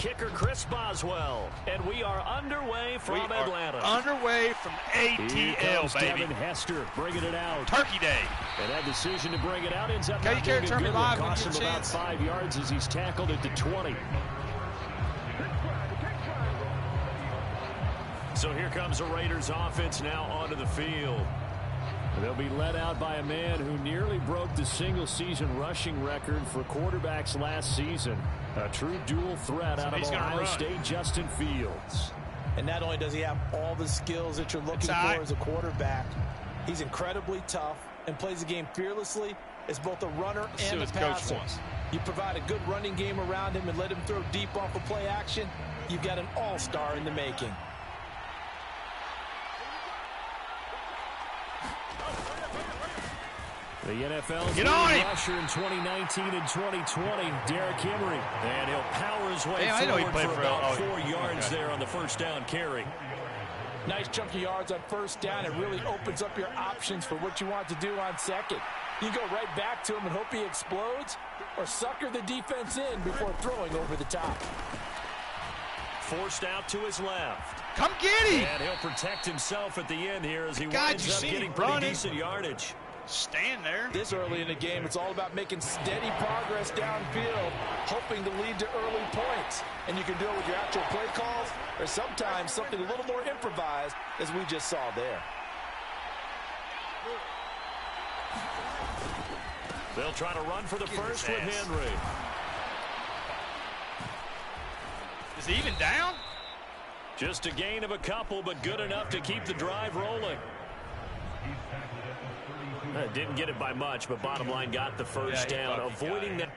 kicker, Chris Boswell. And we are underway from Atlanta. Underway from ATL, baby. Devin Hester bringing it out. Turkey Day. And that decision to bring it out ends up Okay, not being a good one. live Cost him about 5 yards as he's tackled at the 20. So here comes the Raiders offense now onto the field. They'll be led out by a man who nearly broke the single-season rushing record for quarterbacks last season. A true dual threat out of Ohio State, Justin Fields. And not only does he have all the skills that you're looking for as a quarterback, he's incredibly tough and plays the game fearlessly as both a runner and a passer. You provide a good running game around him and let him throw deep off of play action, you've got an all-star in the making. The NFL's leading rusher in 2019 and 2020, Derrick Henry. And he'll power his way forward for about 4 yards there on the first down carry. Nice chunk of yards on first down. It really opens up your options for what you want to do on second. You go right back to him and hope he explodes, or sucker the defense in before throwing over the top. Forced out to his left. Come get him! And he'll protect himself at the end here as he winds up getting pretty decent yardage. Stand there. This early in the game, it's all about making steady progress downfield, hoping to lead to early points. And you can do it with your actual play calls, or sometimes something a little more improvised, as we just saw there. They'll try to run for the first with Henry. Is he even down? Just a gain of a couple, but good enough to keep the drive rolling. Didn't get it by much, but bottom line got the first down, avoiding that.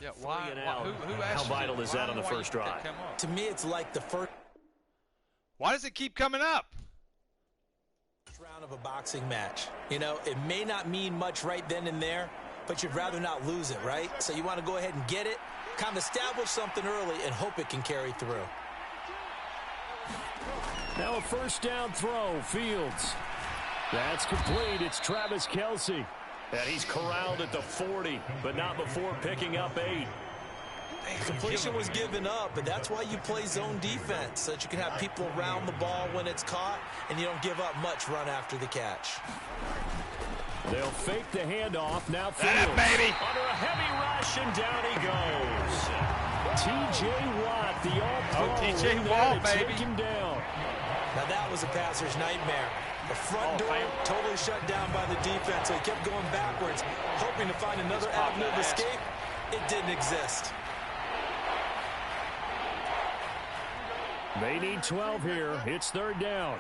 Yeah, why? Who How vital is that on the first drive? To me, it's like the first. Why does it keep coming up? Round of a boxing match. You know, it may not mean much right then and there, but you'd rather not lose it, right? So you want to go ahead and get it, kind of establish something early, and hope it can carry through. Now a first down throw, Fields. That's complete. It's Travis Kelce. And he's corralled at the 40, but not before picking up 8. Completion was given up, but that's why you play zone defense, so that you can have people around the ball when it's caught, and you don't give up much run after the catch. They'll fake the handoff. Now Fields baby. Under a heavy rush, and down he goes. T.J. Watt, the all-pro. T.J. Watt, baby. Take him down. Now that was a passer's nightmare. The front door totally shut down by the defense, so he kept going backwards, hoping to find another avenue of escape. It didn't exist. They need 12 here. It's third down.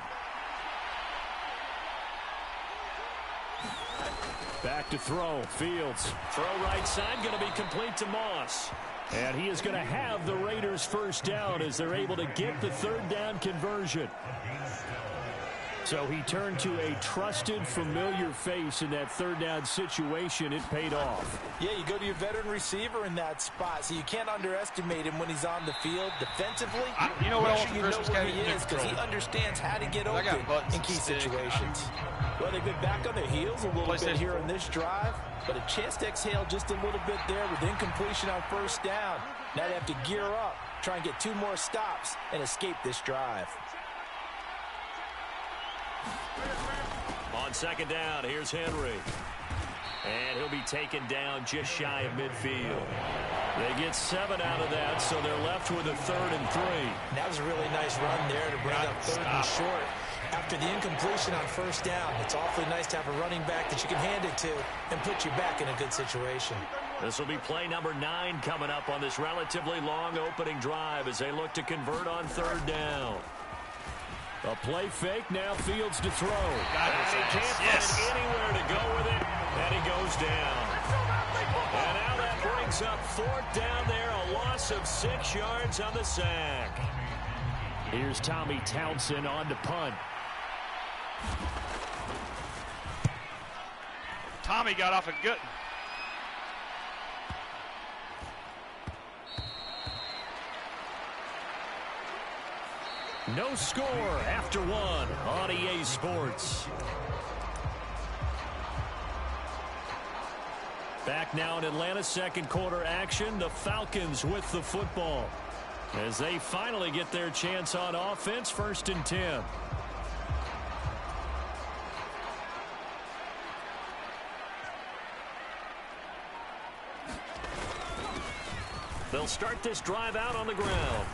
Back to throw. Fields. Throw right side, going to be complete to Moss. And he is going to have the Raiders first down as they're able to get the third down conversion. So he turned to a trusted, familiar face in that third down situation. It paid off. Yeah, you go to your veteran receiver in that spot, so you can't underestimate him when he's on the field defensively. You know what? You know where he is because he understands how to get open in key situations. Well, they've been back on their heels a little bit here on this drive, but a chance to exhale just a little bit there with incompletion on first down. Now they have to gear up, try and get 2 more stops, and escape this drive. On second down, here's Henry. And he'll be taken down just shy of midfield. They get 7 out of that, so they're left with a 3rd and 3. That was a really nice run there to bring up 3rd and short. After the incompletion on first down, it's awfully nice to have a running back that you can hand it to and put you back in a good situation. This will be play number 9 coming up on this relatively long opening drive as they look to convert on 3rd down. A play fake, now Fields to throw. And he can't find anywhere to go with it, and he goes down. And now that brings up 4th down there, a loss of 6 yards on the sack. Here's Tommy Townsend on to punt. Tommy got off a good. No score after 1 on EA Sports. Back now in Atlanta's second quarter action. The Falcons with the football as they finally get their chance on offense. 1st and 10. They'll start this drive out on the ground.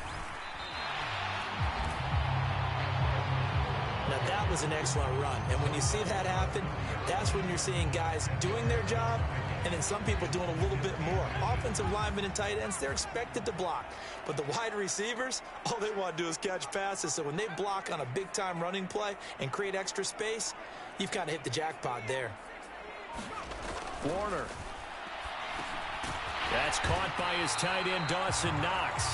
Now that was an excellent run, and when you see that happen, that's when you're seeing guys doing their job and then some people doing a little bit more. Offensive linemen and tight ends, they're expected to block, but the wide receivers, all they want to do is catch passes. So when they block on a big-time running play and create extra space, you've kind of hit the jackpot there. Warner. That's caught by his tight end, Dawson Knox.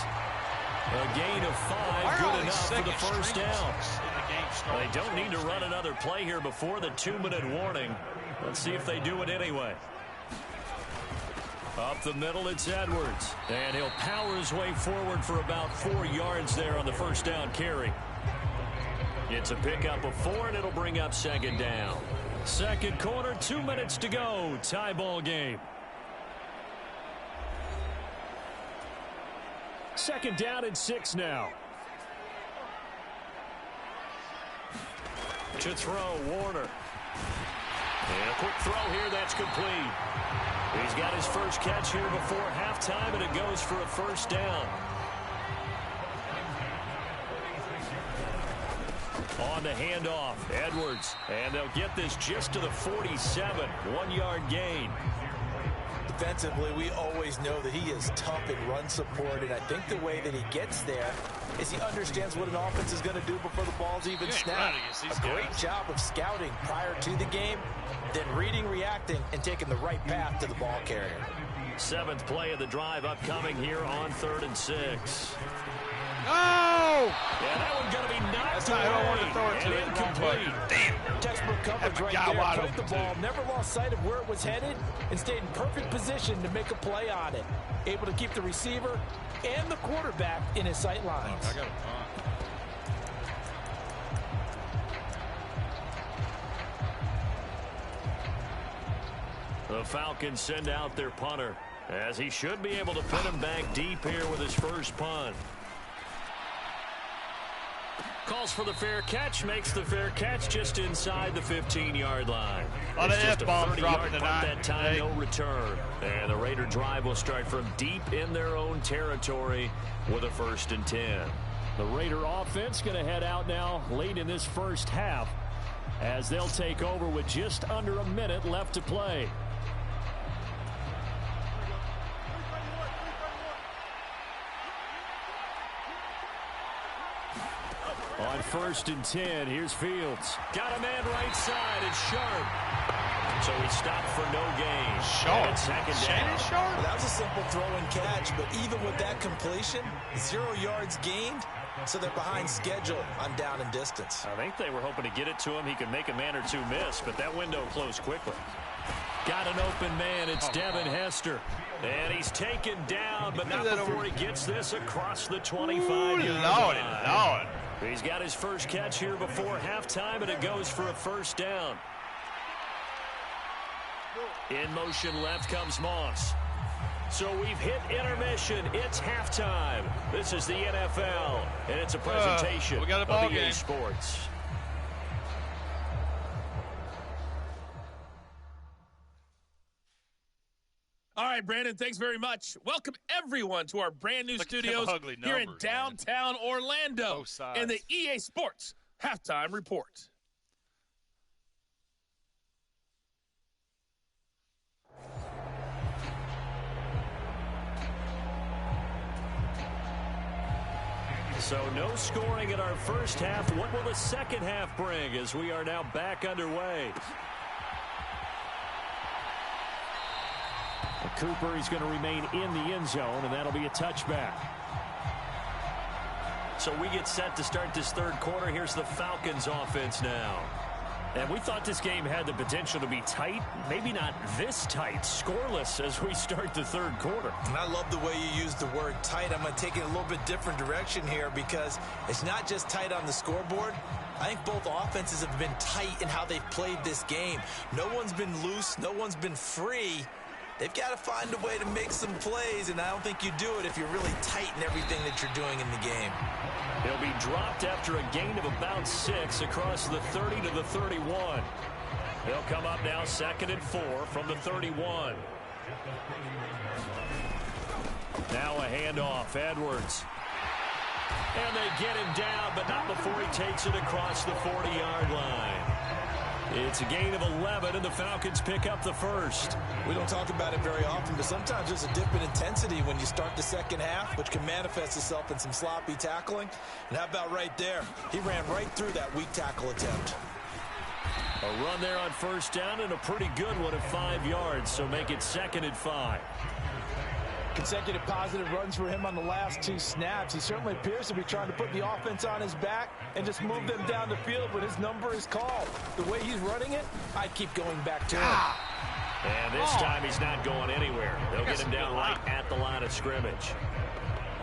A gain of 5, good enough for the first down. They don't need to run another play here before the 2-minute warning. Let's see if they do it anyway. Up the middle, it's Edwards. And he'll power his way forward for about 4 yards there on the first down carry. It's a pickup of 4, and it'll bring up 2nd down. Second quarter, 2 minutes to go. Tie ball game. 2nd down and 6 now. To throw, Warner. And a quick throw here, that's complete. He's got his first catch here before halftime, and it goes for a first down. On the handoff, Edwards. And they'll get this just to the 47, 1-yard gain. Defensively, we always know that he is tough in run support, and I think the way that he gets there is he understands what an offense is going to do before the ball's even snapped. A great job of scouting prior to the game, then reading, reacting, and taking the right path to the ball carrier. 7th play of the drive upcoming here on 3rd and 6. Oh! Yeah, that one's going to be knocked away. I don't want to throw it to and incomplete. Damn. Textbook coverage right there. Took the ball, never lost sight of where it was headed, and stayed in perfect position to make a play on it. Able to keep the receiver and the quarterback in his sight lines. I got a punt. The Falcons send out their punter, as he should be able to put him back deep here with his first punt. Calls for the fair catch, makes the fair catch just inside the 15-yard line. A lot of F-bombs dropping tonight. That time, no return. And the Raider drive will start from deep in their own territory with a 1st and 10. The Raider offense going to head out now late in this first half as they'll take over with just under a minute left to play. On 1st and 10, here's Fields. Got a man right side. It's Sharp. So he stopped for no gain. Sharp. 2nd down. Sharp. Well, that was a simple throw and catch, but even with that completion, 0 yards gained, so they're behind schedule on down and distance. I think they were hoping to get it to him. He could make a man or two miss, but that window closed quickly. Got an open man. It's Devin Hester. And he's taken down, but not before he gets this across the 25-yard line. He's got his first catch here before halftime, and it goes for a first down. In motion left comes Moss. So we've hit intermission. It's halftime. This is the NFL, and it's a presentation of EA Sports. All right, Brandon, thanks very much. Welcome, everyone, to our brand-new studios here in downtown Orlando in the EA Sports Halftime Report. So no scoring in our first half. What will the second half bring as we are now back underway? Cooper, he's going to remain in the end zone, and that'll be a touchback. So we get set to start this third quarter. Here's the Falcons offense now. And we thought this game had the potential to be tight, maybe not this tight, scoreless as we start the third quarter. And I love the way you use the word tight. I'm going to take it a little bit different direction here because it's not just tight on the scoreboard. I think both offenses have been tight in how they've played this game. No one's been loose. No one's been free. They've got to find a way to make some plays, and I don't think you do it if you're really tight in everything that you're doing in the game. He'll be dropped after a gain of about 6 across the 30 to the 31. They'll come up now 2nd and 4 from the 31. Now a handoff, Edwards. And they get him down, but not before he takes it across the 40-yard line. It's a gain of 11, and the Falcons pick up the first. We don't talk about it very often, but sometimes there's a dip in intensity when you start the second half, which can manifest itself in some sloppy tackling. And how about right there? He ran right through that weak tackle attempt. A run there on first down, and a pretty good one at 5 yards, so make it 2nd and 5. Consecutive positive runs for him on the last 2 snaps. He certainly appears to be trying to put the offense on his back and just move them down the field when his number is called. The way he's running it, I'd keep going back to him. And this time he's not going anywhere. They'll get him down right at the line of scrimmage.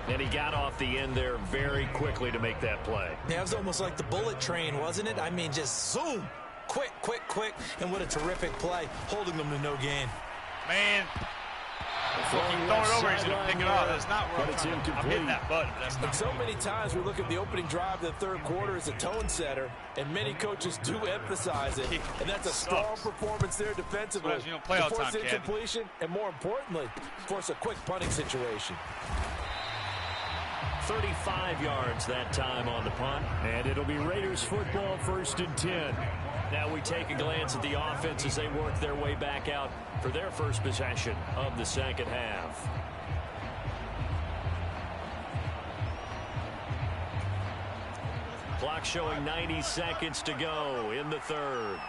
And he got off the end there very quickly to make that play. Yeah, it was almost like the bullet train, wasn't it? I mean, just zoom. Quick, quick, quick. And what a terrific play, holding them to no gain. Man. If you throw it over, he's going to pick it off. That's not where I'm hitting that button. And so many times we look at the opening drive of the third quarter as a tone setter, and many coaches do emphasize it. And that's a strong performance there defensively. You don't play all the time, force incompletion, and more importantly, force a quick punting situation. 35 yards that time on the punt, and it'll be Raiders football, 1st and 10. Now we take a glance at the offense as they work their way back out for their first possession of the second half. Clock showing 90 seconds to go in the third.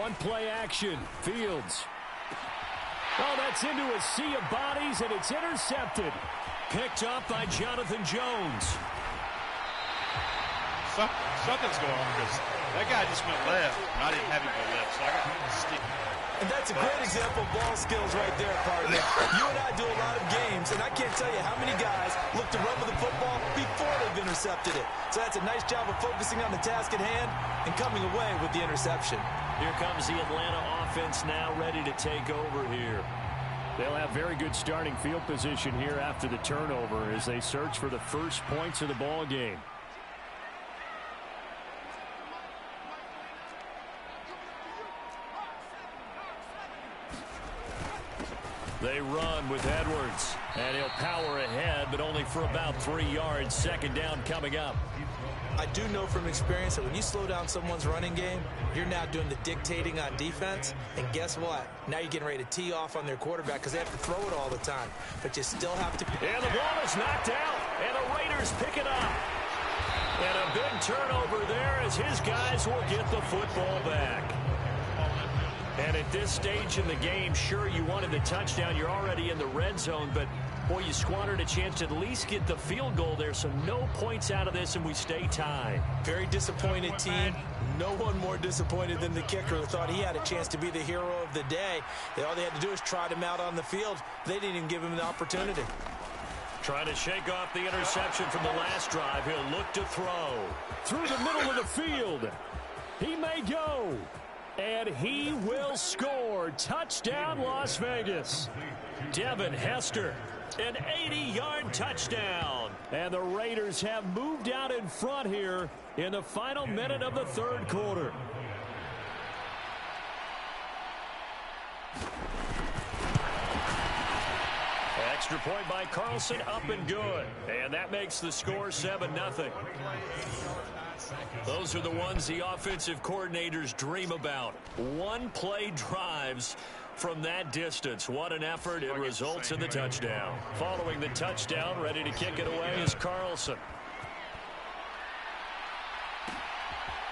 On play action, Fields. Oh, that's into a sea of bodies, and it's intercepted. Picked up by Jonathan Jones. Something's going on because that guy just went left, and I didn't have him go left, so I got to stick. And that's a great example of ball skills right there, partner. You and I do a lot of games, and I can't tell you how many guys look to run with the football before they've intercepted it. So that's a nice job of focusing on the task at hand and coming away with the interception. Here comes the Atlanta offense now ready to take over here. They'll have very good starting field position here after the turnover as they search for the first points of the ball game. They run with Edwards, and he'll power ahead, but only for about 3 yards. 2nd down coming up. I do know from experience that when you slow down someone's running game, you're now doing the dictating on defense. And guess what? Now you're getting ready to tee off on their quarterback because they have to throw it all the time. But you still have to. And the ball is knocked out, and the Raiders pick it up. And a big turnover there as his guys will get the football back. And at this stage in the game, sure, you wanted the touchdown. You're already in the red zone, but, boy, you squandered a chance to at least get the field goal there, so no points out of this, and we stay tied. Very disappointed team. No one more disappointed than the kicker who thought he had a chance to be the hero of the day. All they had to do is trot him out on the field. They didn't even give him the opportunity. Trying to shake off the interception from the last drive. He'll look to throw. Through the middle of the field. He may go. And he will score. Touchdown, Las Vegas. Devin Hester, an 80-yard touchdown. And the Raiders have moved out in front here in the final minute of the third quarter. Extra point by Carlson, up and good. And that makes the score 7-0. Those are the ones the offensive coordinators dream about. One-play drives from that distance. What an effort. It results in the touchdown. Following the touchdown, ready to kick it away is Carlson.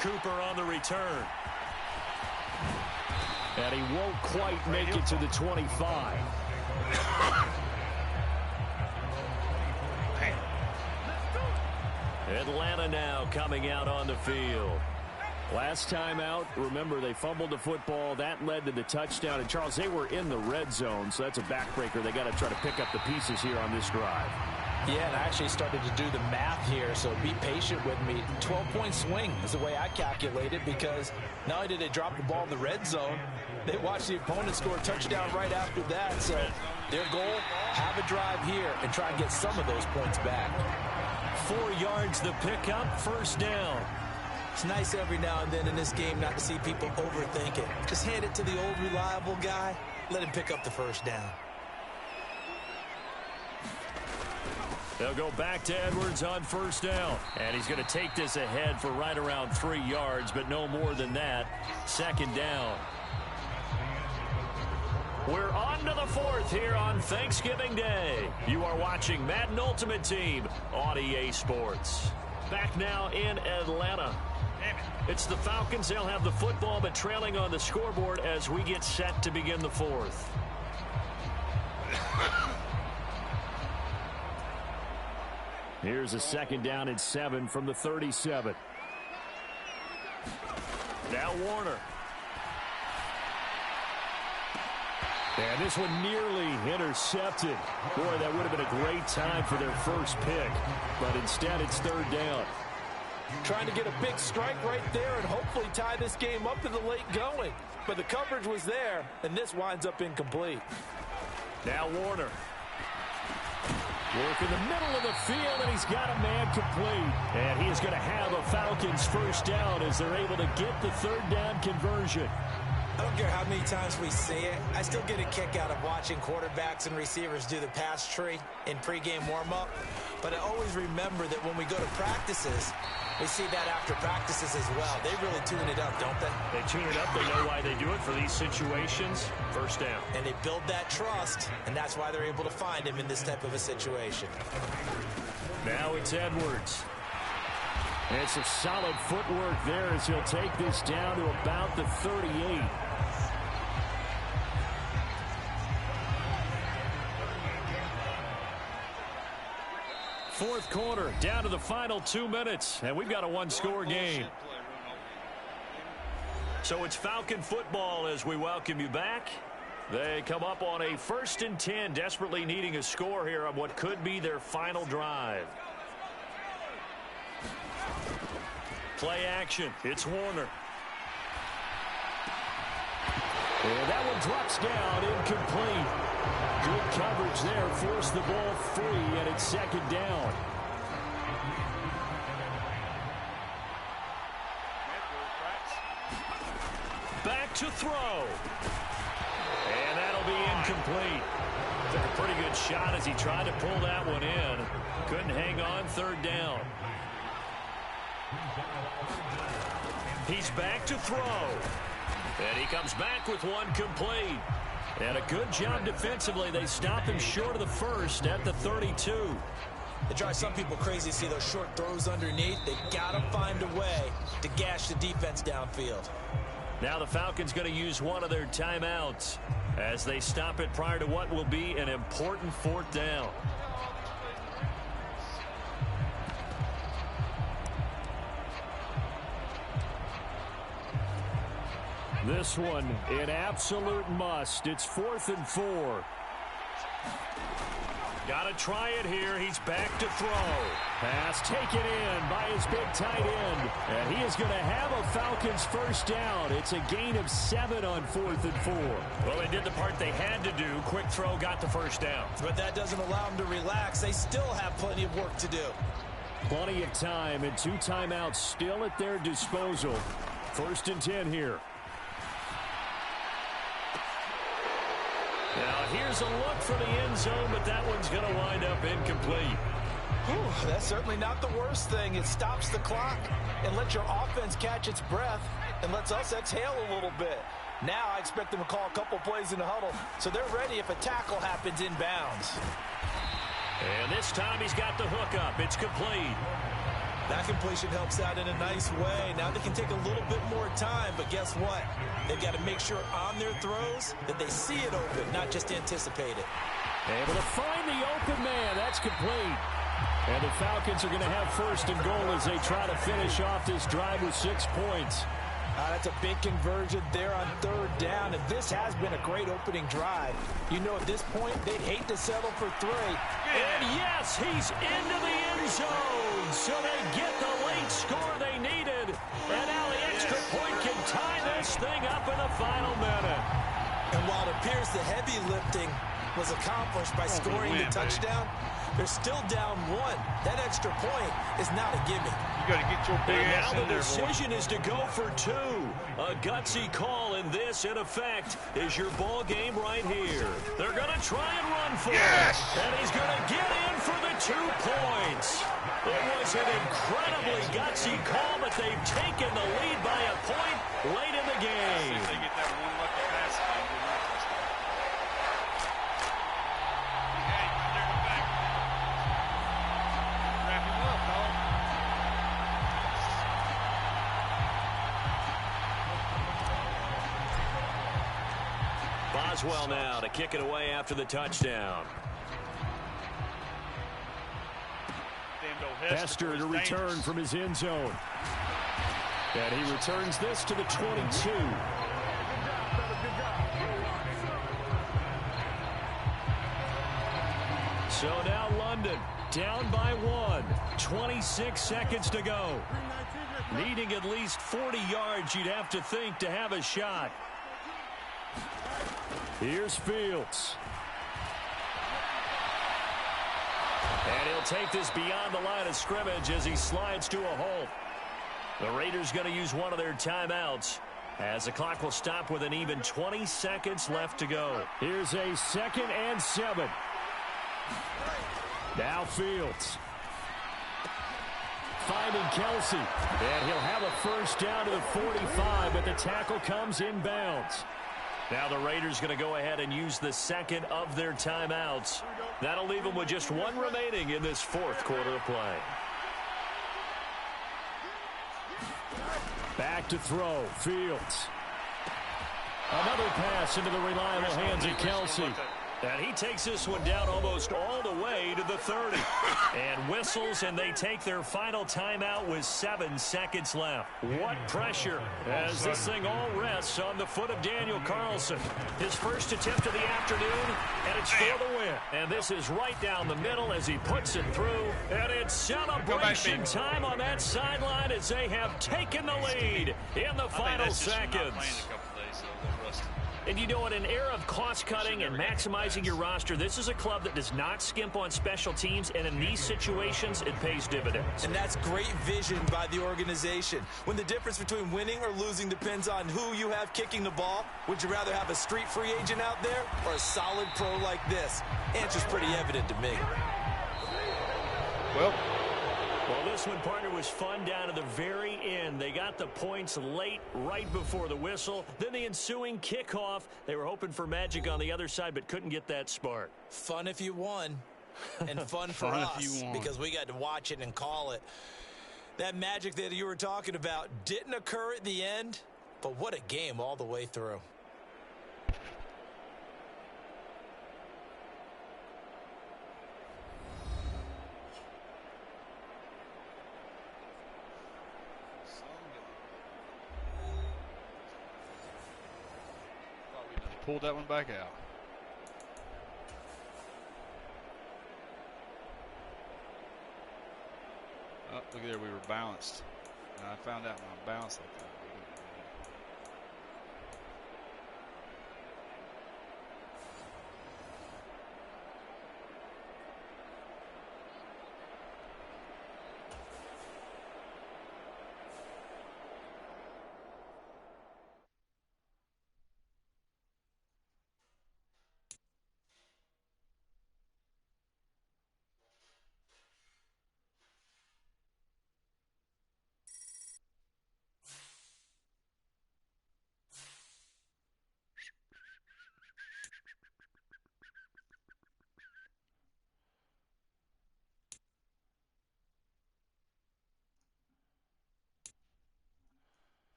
Cooper on the return. And he won't quite make it to the 25. Atlanta now coming out on the field. Last time out, remember, they fumbled the football. That led to the touchdown. And, Charles, they were in the red zone, so that's a backbreaker. They got to try to pick up the pieces here on this drive. Yeah, and I actually started to do the math here, so be patient with me. 12-point swing is the way I calculate it, because not only did they drop the ball in the red zone, they watched the opponent score a touchdown right after that. So their goal, have a drive here and try and get some of those points back. 4 yards the pickup, first down. It's nice every now and then in this game not to see people overthink it. Just hand it to the old reliable guy, let him pick up the first down. They'll go back to Edwards on first down. And he's going to take this ahead for right around 3 yards, but no more than that. Second down. We're on to the 4th here on Thanksgiving Day. You are watching Madden Ultimate Team on EA Sports. Back now in Atlanta. It's the Falcons. They'll have the football, but trailing on the scoreboard as we get set to begin the 4th. Here's a second down and 7 from the 37. Now Warner. And this one nearly intercepted. Boy, that would have been a great time for their first pick. But instead, it's third down. Trying to get a big strike right there and hopefully tie this game up in the late going. But the coverage was there, and this winds up incomplete. Now Warner. Work in the middle of the field, and he's got a man complete. And he is going to have a Falcons first down as they're able to get the third down conversion. I don't care how many times we see it. I still get a kick out of watching quarterbacks and receivers do the pass tree in pregame warm-up. But I always remember that when we go to practices, we see that after practices as well. They really tune it up, don't they? They tune it up. They know why they do it for these situations. First down. And they build that trust, and that's why they're able to find him in this type of a situation. Now it's Edwards. And some solid footwork there as he'll take this down to about the 38. Fourth quarter, down to the final 2 minutes, and we've got a one-score game. So it's Falcon football as we welcome you back. They come up on a 1st and 10, desperately needing a score here on what could be their final drive. Play action. It's Warner. And that one drops down, incomplete. Good coverage there, forced the ball free, and it's second down. Back to throw. And that'll be incomplete. Took a pretty good shot as he tried to pull that one in. Couldn't hang on, third down. He's back to throw. And he comes back with one complete. And a good job defensively. They stop him short of the first at the 32. It drives some people crazy to see those short throws underneath. They got to find a way to gash the defense downfield. Now the Falcons going to use one of their timeouts as they stop it prior to what will be an important fourth down. This one, an absolute must. It's 4th and 4. Got to try it here. He's back to throw. Pass taken in by his big tight end. And he is going to have a Falcons first down. It's a gain of 7 on 4th and 4. Well, they did the part they had to do. Quick throw got the first down. But that doesn't allow them to relax. They still have plenty of work to do. Plenty of time and 2 timeouts still at their disposal. 1st and 10 here. Now, here's a look for the end zone, but that one's going to wind up incomplete. Whew, that's certainly not the worst thing. It stops the clock and lets your offense catch its breath and lets us exhale a little bit. Now I expect them to call a couple plays in the huddle, so they're ready if a tackle happens inbounds. And this time he's got the hook up. It's complete. That completion helps out in a nice way. Now they can take a little bit more time, but guess what? They've got to make sure on their throws that they see it open, not just anticipate it. Able to find the open man. That's complete. And the Falcons are going to have 1st and goal as they try to finish off this drive with 6 points. That's a big conversion there on third down, and this has been a great opening drive. You know, at this point, they'd hate to settle for 3. And yes, he's into the end zone, so they get the late score they needed. And now the extra point can tie this thing up in the final minute. And while it appears the heavy lifting was accomplished by scoring the touchdown, they're still down 1. That extra point is not a gimme. You got to get your big ass in there, boy. Now the decision is to go for 2. A gutsy call, and this, in effect, is your ball game right here. They're going to try and run for it. And he's going to get in for the 2 points. It was an incredibly gutsy call, but they've taken the lead by a point late in the game. If they get that one lucky pass, Boswell now to kick it away after the touchdown. Hester to return from his end zone. And he returns this to the 22. So now London down by 1. 26 seconds to go. Needing at least 40 yards, you'd have to think, to have a shot. Here's Fields. And he'll take this beyond the line of scrimmage as he slides to a halt. The Raiders going to use one of their timeouts as the clock will stop with an even 20 seconds left to go. Here's a 2nd and 7. Now Fields. Finding Kelsey. And he'll have a first down to the 45, but the tackle comes inbounds. Now the Raiders going to go ahead and use the 2nd of their timeouts. That'll leave them with just 1 remaining in this 4th quarter of play. Back to throw. Fields. Another pass into the reliable hands of Kelsey. And he takes this one down almost all the way to the 30. And whistles, and they take their final timeout with 7 seconds left. What pressure as this thing all rests on the foot of Daniel Carlson. His first attempt of the afternoon, and it's for the win. And this is right down the middle as he puts it through. And it's celebration time on that sideline as they have taken the lead in the final seconds. And you know, in an era of cost-cutting and maximizing your roster, this is a club that does not skimp on special teams, and in these situations, it pays dividends. And that's great vision by the organization. When the difference between winning or losing depends on who you have kicking the ball, would you rather have a street free agent out there or a solid pro like this? Answer's pretty evident to me. Well, this one, partner, was fun down to the very end. They got the points late, right before the whistle. Then the ensuing kickoff. They were hoping for magic on the other side, but couldn't get that spark. Fun if you won, and fun for us, because we got to watch it and call it. That magic that you were talking about didn't occur at the end, but what a game all the way through. Pulled that one back out. Oh, look there, we were balanced. And I found out when I'm balanced like that.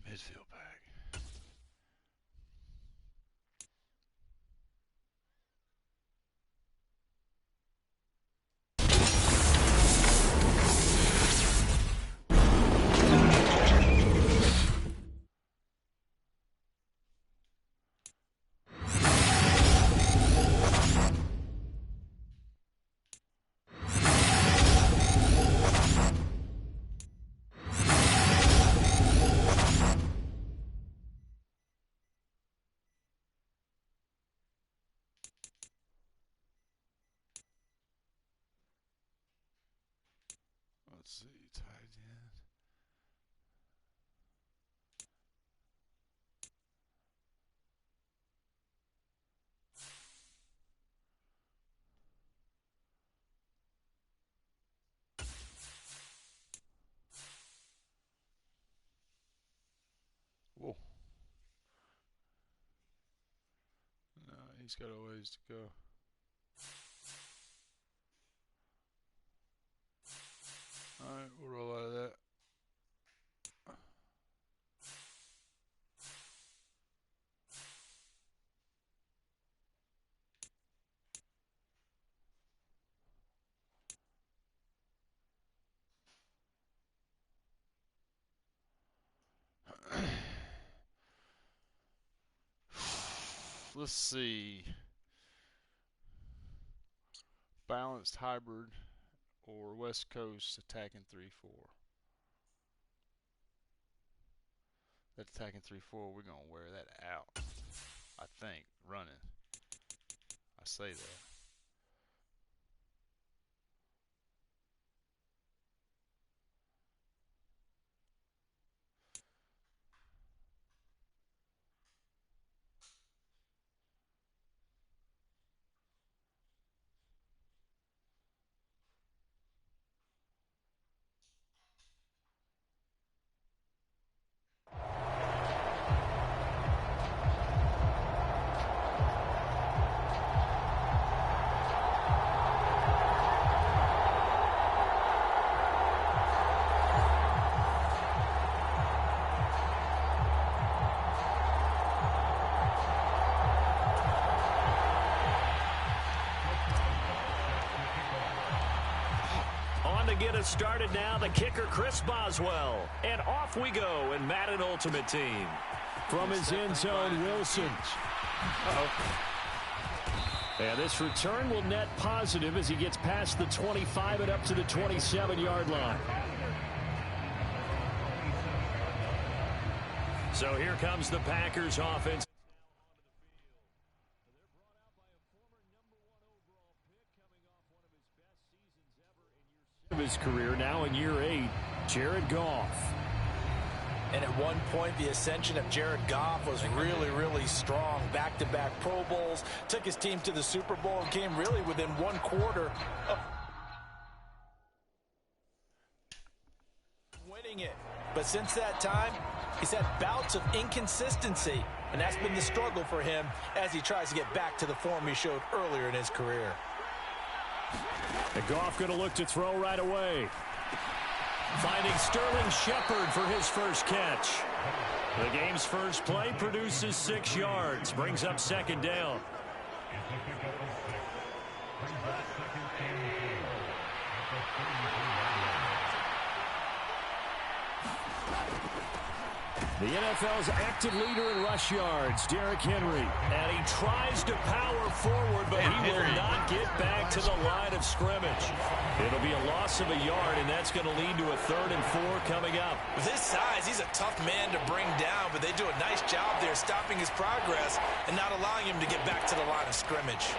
Midfield bag. Let's see, tight end. Whoa. No, he's got a ways to go. All right, we'll roll out of that. Let's see. Balanced hybrid or West Coast attacking 3-4. That attacking 3-4, we're going to wear that out. I think, running. I say that. Get us started now, the kicker Chris Boswell, and off we go in Madden Ultimate Team. From his end zone, Wilson. And this return will net positive as he gets past the 25 and up to the 27-yard line. So here comes the Packers offense. His career now in year 8, Jared Goff. And at one point, the ascension of Jared Goff was really, really strong. Back-to-back Pro Bowls, took his team to the Super Bowl, and came really within one quarter of winning it. But since that time, he's had bouts of inconsistency, and that's been the struggle for him as he tries to get back to the form he showed earlier in his career. And Goff going to look to throw right away. Finding Sterling Shepard for his first catch. The game's first play produces 6 yards. Brings up second down. The NFL's active leader in rush yards, Derrick Henry. And he tries to power forward, but he will not get back to the line of scrimmage. It'll be a loss of a yard, and that's going to lead to a 3rd and 4 coming up. With his size, he's a tough man to bring down, but they do a nice job there stopping his progress and not allowing him to get back to the line of scrimmage.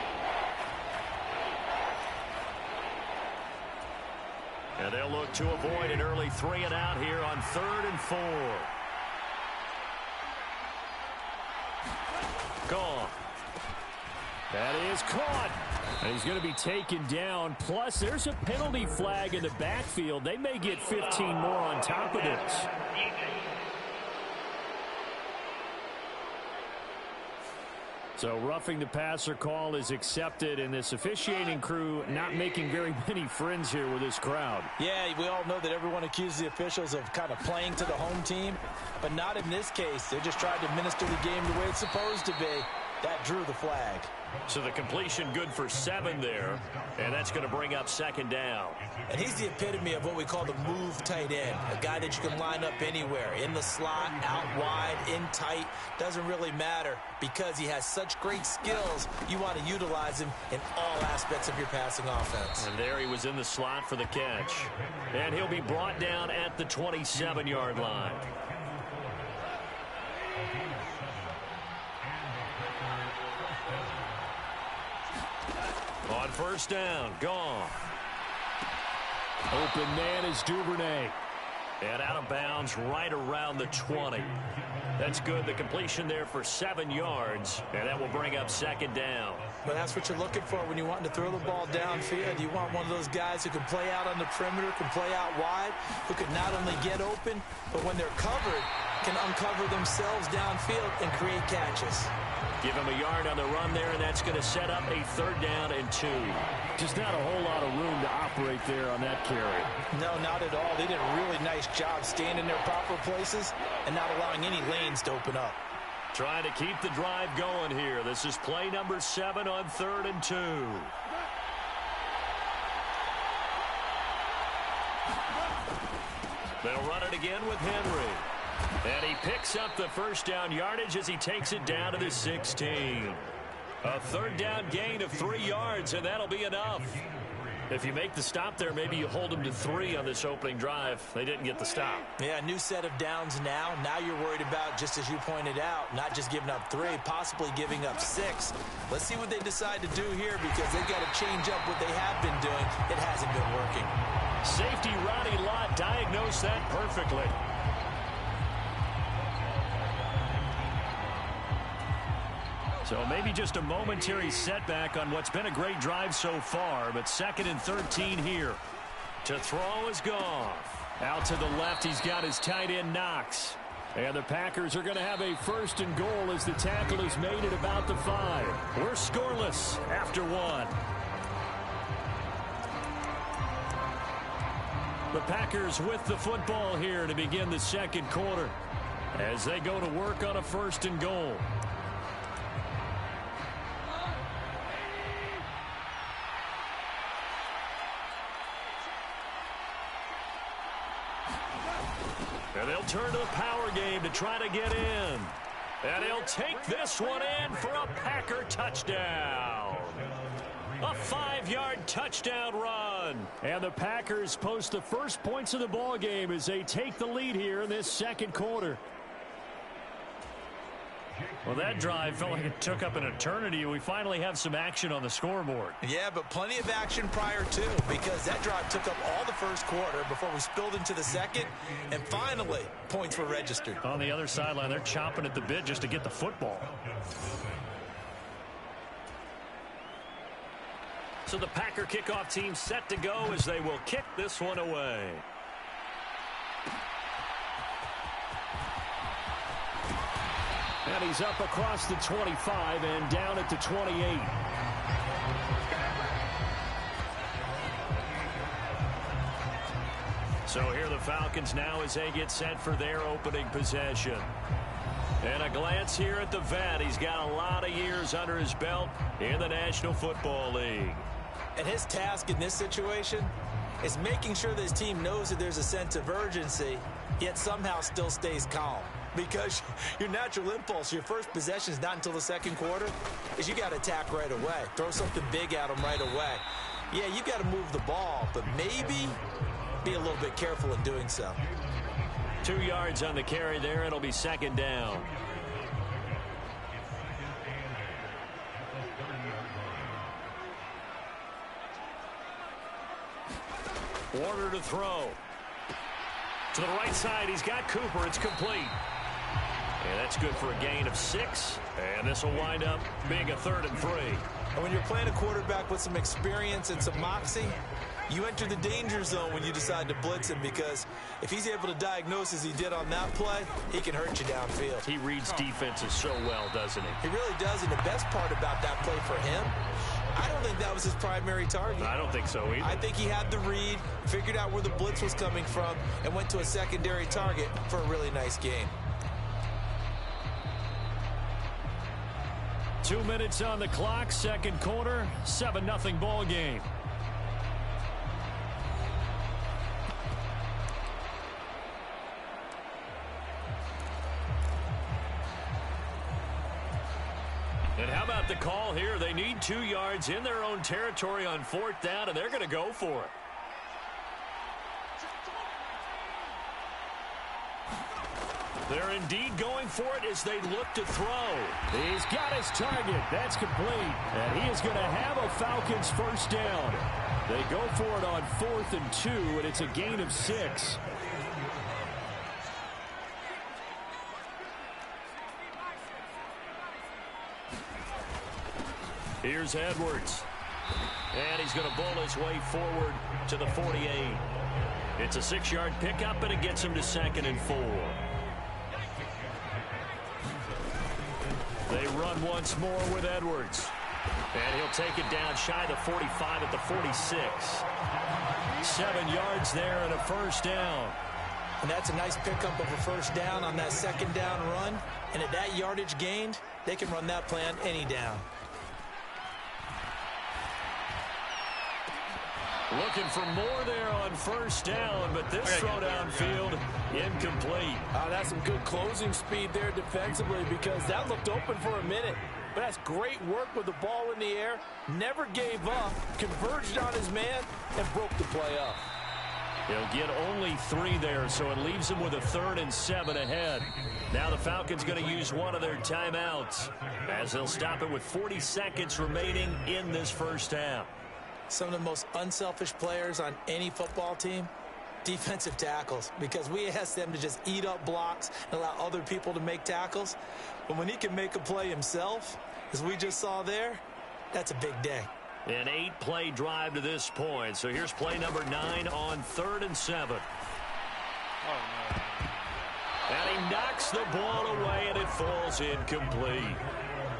And they'll look to avoid an early 3 and out here on 3rd and 4. Gone. That is caught. And he's going to be taken down. Plus, there's a penalty flag in the backfield. They may get 15 more on top of this. So roughing the passer call is accepted, and this officiating crew not making very many friends here with this crowd. Yeah, we all know that everyone accuses the officials of kind of playing to the home team, but not in this case. They're just trying to administer the game the way it's supposed to be. That drew the flag. So the completion good for 7 there, and that's going to bring up second down. And he's the epitome of what we call the move tight end, a guy that you can line up anywhere, in the slot, out wide, in tight, doesn't really matter because he has such great skills. You want to utilize him in all aspects of your passing offense. And there he was in the slot for the catch. And he'll be brought down at the 27-yard line. On first down, gone. Open man is Duvernay. And out of bounds right around the 20. That's good. The completion there for 7 yards, and that will bring up second down. Well, that's what you're looking for when you want to throw the ball downfield. You want one of those guys who can play out on the perimeter, can play out wide, who can not only get open, but when they're covered, can uncover themselves downfield and create catches. Give him a yard on the run there, and that's going to set up a 3rd down and 2. Just not a whole lot of room to operate there on that carry. No, not at all. They did a really nice job staying in their proper places and not allowing any lanes to open up. Trying to keep the drive going here. This is play number 7 on 3rd and 2. They'll run it again with Henry. And he picks up the 1st down yardage as he takes it down to the 16. A 3rd down gain of 3 yards, and that'll be enough. If you make the stop there, maybe you hold them to 3 on this opening drive. They didn't get the stop. Yeah, new set of downs now. Now you're worried about, just as you pointed out, not just giving up 3, possibly giving up 6. Let's see what they decide to do here, because they've got to change up what they have been doing. It hasn't been working. Safety Ronnie Lott diagnosed that perfectly. So maybe just a momentary setback on what's been a great drive so far, but 2nd and 13 here. To throw is Goff. Out to the left, he's got his tight end Knox. And the Packers are going to have a 1st and goal as the tackle is made at about the 5. We're scoreless after 1. The Packers with the football here to begin the 2nd quarter as they go to work on a 1st and goal. And they'll turn to the power game to try to get in. And he'll take this one in for a Packer touchdown. A 5-yard touchdown run. And the Packers post the first points of the ball game as they take the lead here in this 2nd quarter. Well, that drive felt like it took up an eternity. We finally have some action on the scoreboard. Yeah, but plenty of action prior to, because that drive took up all the 1st quarter before we spilled into the 2nd, and finally, points were registered. On the other sideline, they're chomping at the bit just to get the football. So the Packer kickoff team set to go as they will kick this one away. And he's up across the 25 and down at the 28. So here the Falcons now as they get set for their opening possession. And a glance here at the vet. He's got a lot of years under his belt in the National Football League. And his task in this situation is making sure that his team knows that there's a sense of urgency, yet somehow still stays calm. Because your natural impulse, your first possession is not until the 2nd quarter, is you got to attack right away. Throw something big at them right away. Yeah, you got to move the ball, but maybe be a little bit careful in doing so. 2 yards on the carry there. It'll be 2nd down. Warner to throw. To the right side, he's got Cooper. It's complete. And that's good for a gain of 6. And this will wind up being a 3rd and 3. And when you're playing a quarterback with some experience and some moxie, you enter the danger zone when you decide to blitz him, because if he's able to diagnose as he did on that play, he can hurt you downfield. He reads defenses so well, doesn't he? He really does, and the best part about that play for him, I don't think that was his primary target. I don't think so either. I think he had the read, figured out where the blitz was coming from, and went to a secondary target for a really nice game. 2 minutes on the clock, 2nd quarter, 7-0 ball game. And how about the call here? They need 2 yards in their own territory on 4th down, and they're going to go for it. They're indeed going for it as they look to throw. He's got his target. That's complete. And he is going to have a Falcons 1st down. They go for it on 4th and 2, and it's a gain of 6. Here's Edwards. And he's going to bull his way forward to the 48. It's a 6-yard pickup, and it gets him to 2nd and 4. They run once more with Edwards. And he'll take it down shy of the 45 at the 46. 7 yards there and a first down. And that's a nice pickup of a first down on that second down run. And at that yardage gained, they can run that play on any down. Looking for more there on first down, but this throw downfield incomplete. That's some good closing speed there defensively, because that looked open for a minute. But that's great work with the ball in the air. Never gave up, converged on his man, and broke the play up. He'll get only 3 there, so it leaves him with a 3rd and 7 ahead. Now the Falcons going to use one of their timeouts, as they'll stop it with 40 seconds remaining in this first half. Some of the most unselfish players on any football team, defensive tackles, because we ask them to just eat up blocks and allow other people to make tackles. But when he can make a play himself, as we just saw there, that's a big day. An 8-play drive to this point. So here's play number 9 on 3rd and 7. Oh, no. And he knocks the ball away, and it falls incomplete.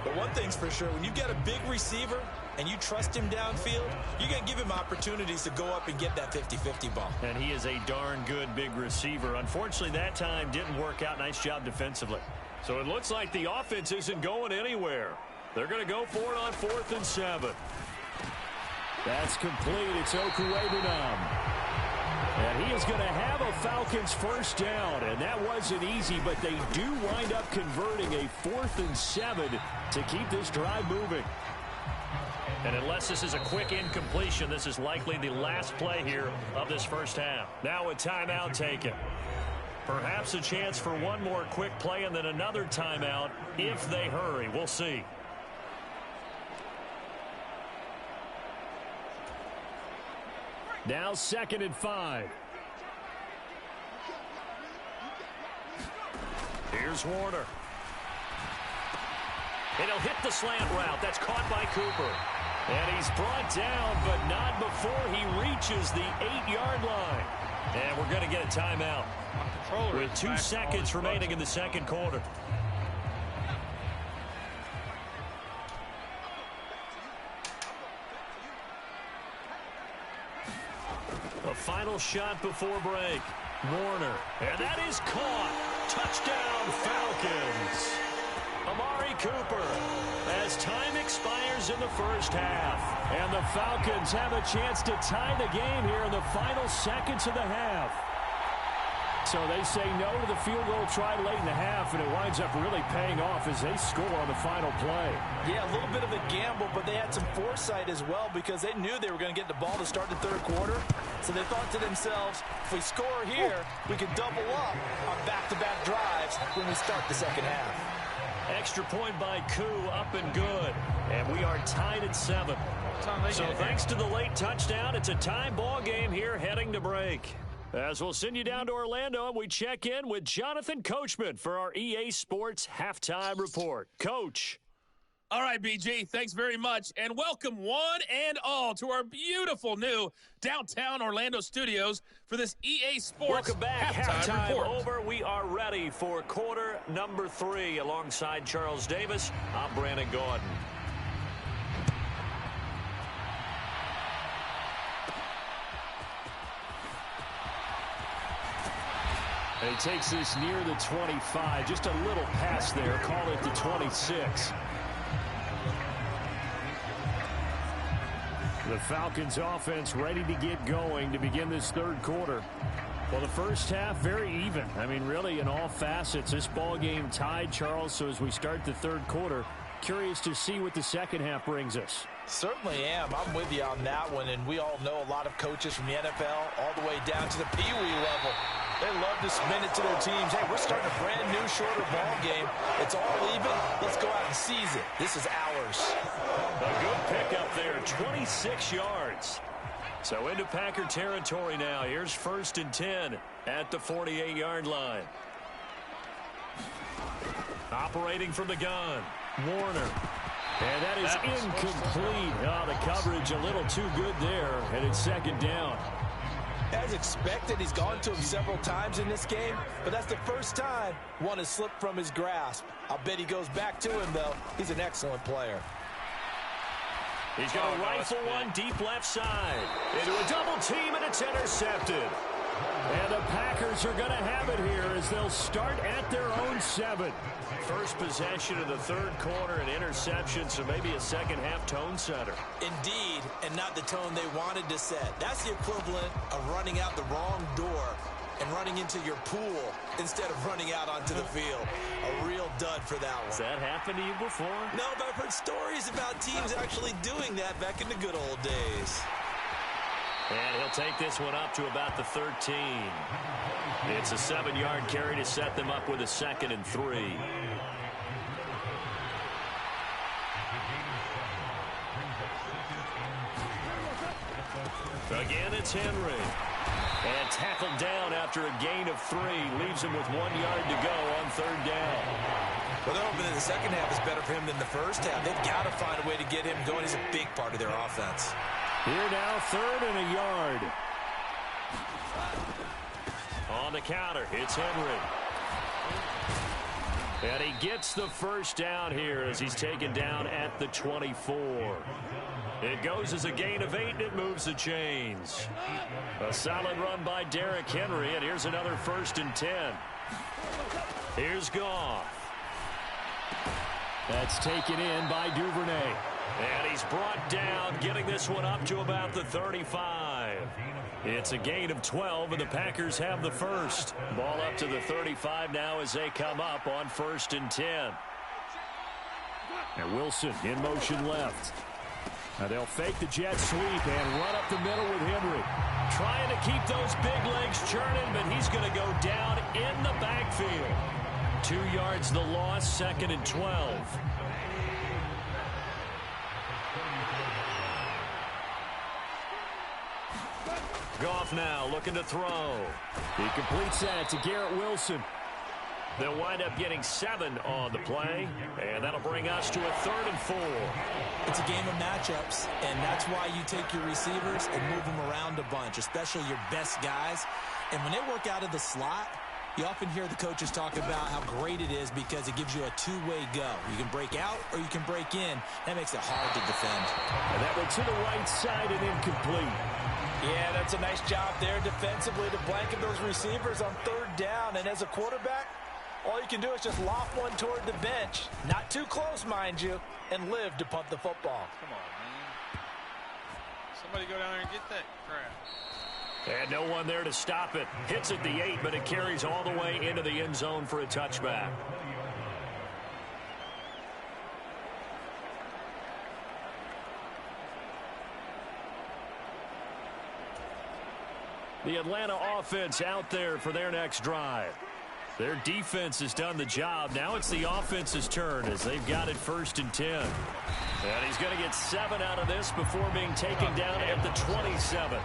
But one thing's for sure, when you get a big receiver and you trust him downfield, you're going to give him opportunities to go up and get that 50-50 ball. And he is a darn good big receiver. Unfortunately, that time didn't work out. Nice job defensively. So it looks like the offense isn't going anywhere. They're going to go for it on 4th and 7. That's complete. It's Okuwebunam. And he is going to have a Falcons first down. And that wasn't easy, but they do wind up converting a 4th and 7 to keep this drive moving. And unless this is a quick incompletion, this is likely the last play here of this first half. Now a timeout taken. Perhaps a chance for one more quick play and then another timeout if they hurry. We'll see. Now 2nd and 5. Here's Warner. And he'll hit the slant route. That's caught by Cooper. And he's brought down, but not before he reaches the 8-yard line. And we're going to get a timeout with 2 seconds remaining in the second quarter. A final shot before break. Warner. And that is caught. Touchdown, Falcons. Amari Cooper as time expires in the first half. And the Falcons have a chance to tie the game here in the final seconds of the half. So they say no to the field goal try late in the half, and it winds up really paying off as they score on the final play. Yeah, a little bit of a gamble, but they had some foresight as well, because they knew they were going to get the ball to start the third quarter. So they thought to themselves, if we score here, we can double up on back-to-back drives when we start the second half. Extra point by Koo, up and good. And we are tied at 7. So thanks to the late touchdown, it's a tie ball game here heading to break. As we'll send you down to Orlando, and we check in with Jonathan Coachman for our EA Sports Halftime Report. Coach. All right, BG, thanks very much. And welcome one and all to our beautiful new downtown Orlando studios for this EA Sports Welcome back. Halftime Report. over. We are ready for quarter number 3. Alongside Charles Davis, I'm Brandon Gordon. And he takes this near the 25. Just a little pass there. Call it the 26. The Falcons offense ready to get going to begin this third quarter. Well, the first half, very even. I mean, really, in all facets, this ball game tied, Charles. So as we start the third quarter, curious to see what the second half brings us. Certainly am. I'm with you on that one. And we all know a lot of coaches from the NFL all the way down to the Pee Wee level. They love to spin it to their teams. Hey, we're starting a brand new, shorter ball game. It's all even. Let's go out and seize it. This is ours. A good pickup there, 26 yards. So into Packer territory now. Here's 1st and 10 at the 48-yard line. Operating from the gun, Warner. And that is incomplete. Oh, the coverage a little too good there, and it's 2nd down. As expected, he's gone to him several times in this game, but that's the first time one has slipped from his grasp. I'll bet he goes back to him, though. He's an excellent player. He's going to rifle one deep left side. Into a double team, and it's intercepted. And the Packers are going to have it here as they'll start at their own 7. First possession of the 3rd quarter, an interception, so maybe a second-half tone setter. Indeed, and not the tone they wanted to set. That's the equivalent of running out the wrong door and running into your pool instead of running out onto the field. A real dud for that one. Has that happened to you before? No, but I've heard stories about teams actually doing that back in the good old days. And he'll take this one up to about the 13. It's a 7-yard carry to set them up with a 2nd and 3. Again, it's Henry. And tackled down after a gain of 3. Leaves him with 1 yard to go on 3rd down. Well, they're hoping that the second half is better for him than the first half. They've got to find a way to get him going. He's a big part of their offense. Here now, 3rd and a yard. On the counter, it's Henry. And he gets the first down here as he's taken down at the 24. It goes as a gain of 8, and it moves the chains. A solid run by Derrick Henry, and here's another 1st and 10. Here's Goff. That's taken in by Duvernay. And he's brought down, getting this one up to about the 35. It's a gain of 12, and the Packers have the first. Ball up to the 35 now as they come up on 1st and 10. And Wilson in motion left. Now they'll fake the jet sweep and run up the middle with Henry. Trying to keep those big legs churning, but he's going to go down in the backfield. 2 yards the loss, 2nd and 12. Goff now looking to throw. He completes that to Garrett Wilson. They'll wind up getting 7 on the play, and that'll bring us to a 3rd and 4. It's a game of matchups, and that's why you take your receivers and move them around a bunch, especially your best guys. And when they work out of the slot, you often hear the coaches talk about how great it is because it gives you a two-way go. You can break out or you can break in. That makes it hard to defend. And that went to the right side and incomplete. Yeah, that's a nice job there defensively to blanket those receivers on 3rd down. And as a quarterback, all you can do is just loft one toward the bench. Not too close, mind you, and live to punt the football. Come on, man. Somebody go down there and get that crap. And no one there to stop it. Hits at the 8, but it carries all the way into the end zone for a touchback. The Atlanta offense out there for their next drive. Their defense has done the job. Now it's the offense's turn as they've got it 1st and 10. And he's going to get 7 out of this before being taken down at the 27.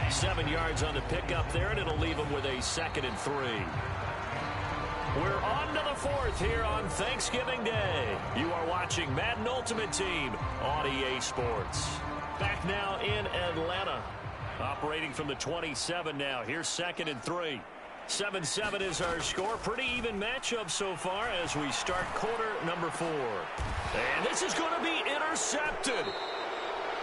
7 yards on the pickup there, and it'll leave him with a 2nd and 3. We're on to the 4th here on Thanksgiving Day. You are watching Madden Ultimate Team on EA Sports. Back now in Atlanta. Operating from the 27 now. Here's 2nd and 3. 7-7 is our score. Pretty even matchup so far as we start quarter number 4. And this is going to be intercepted.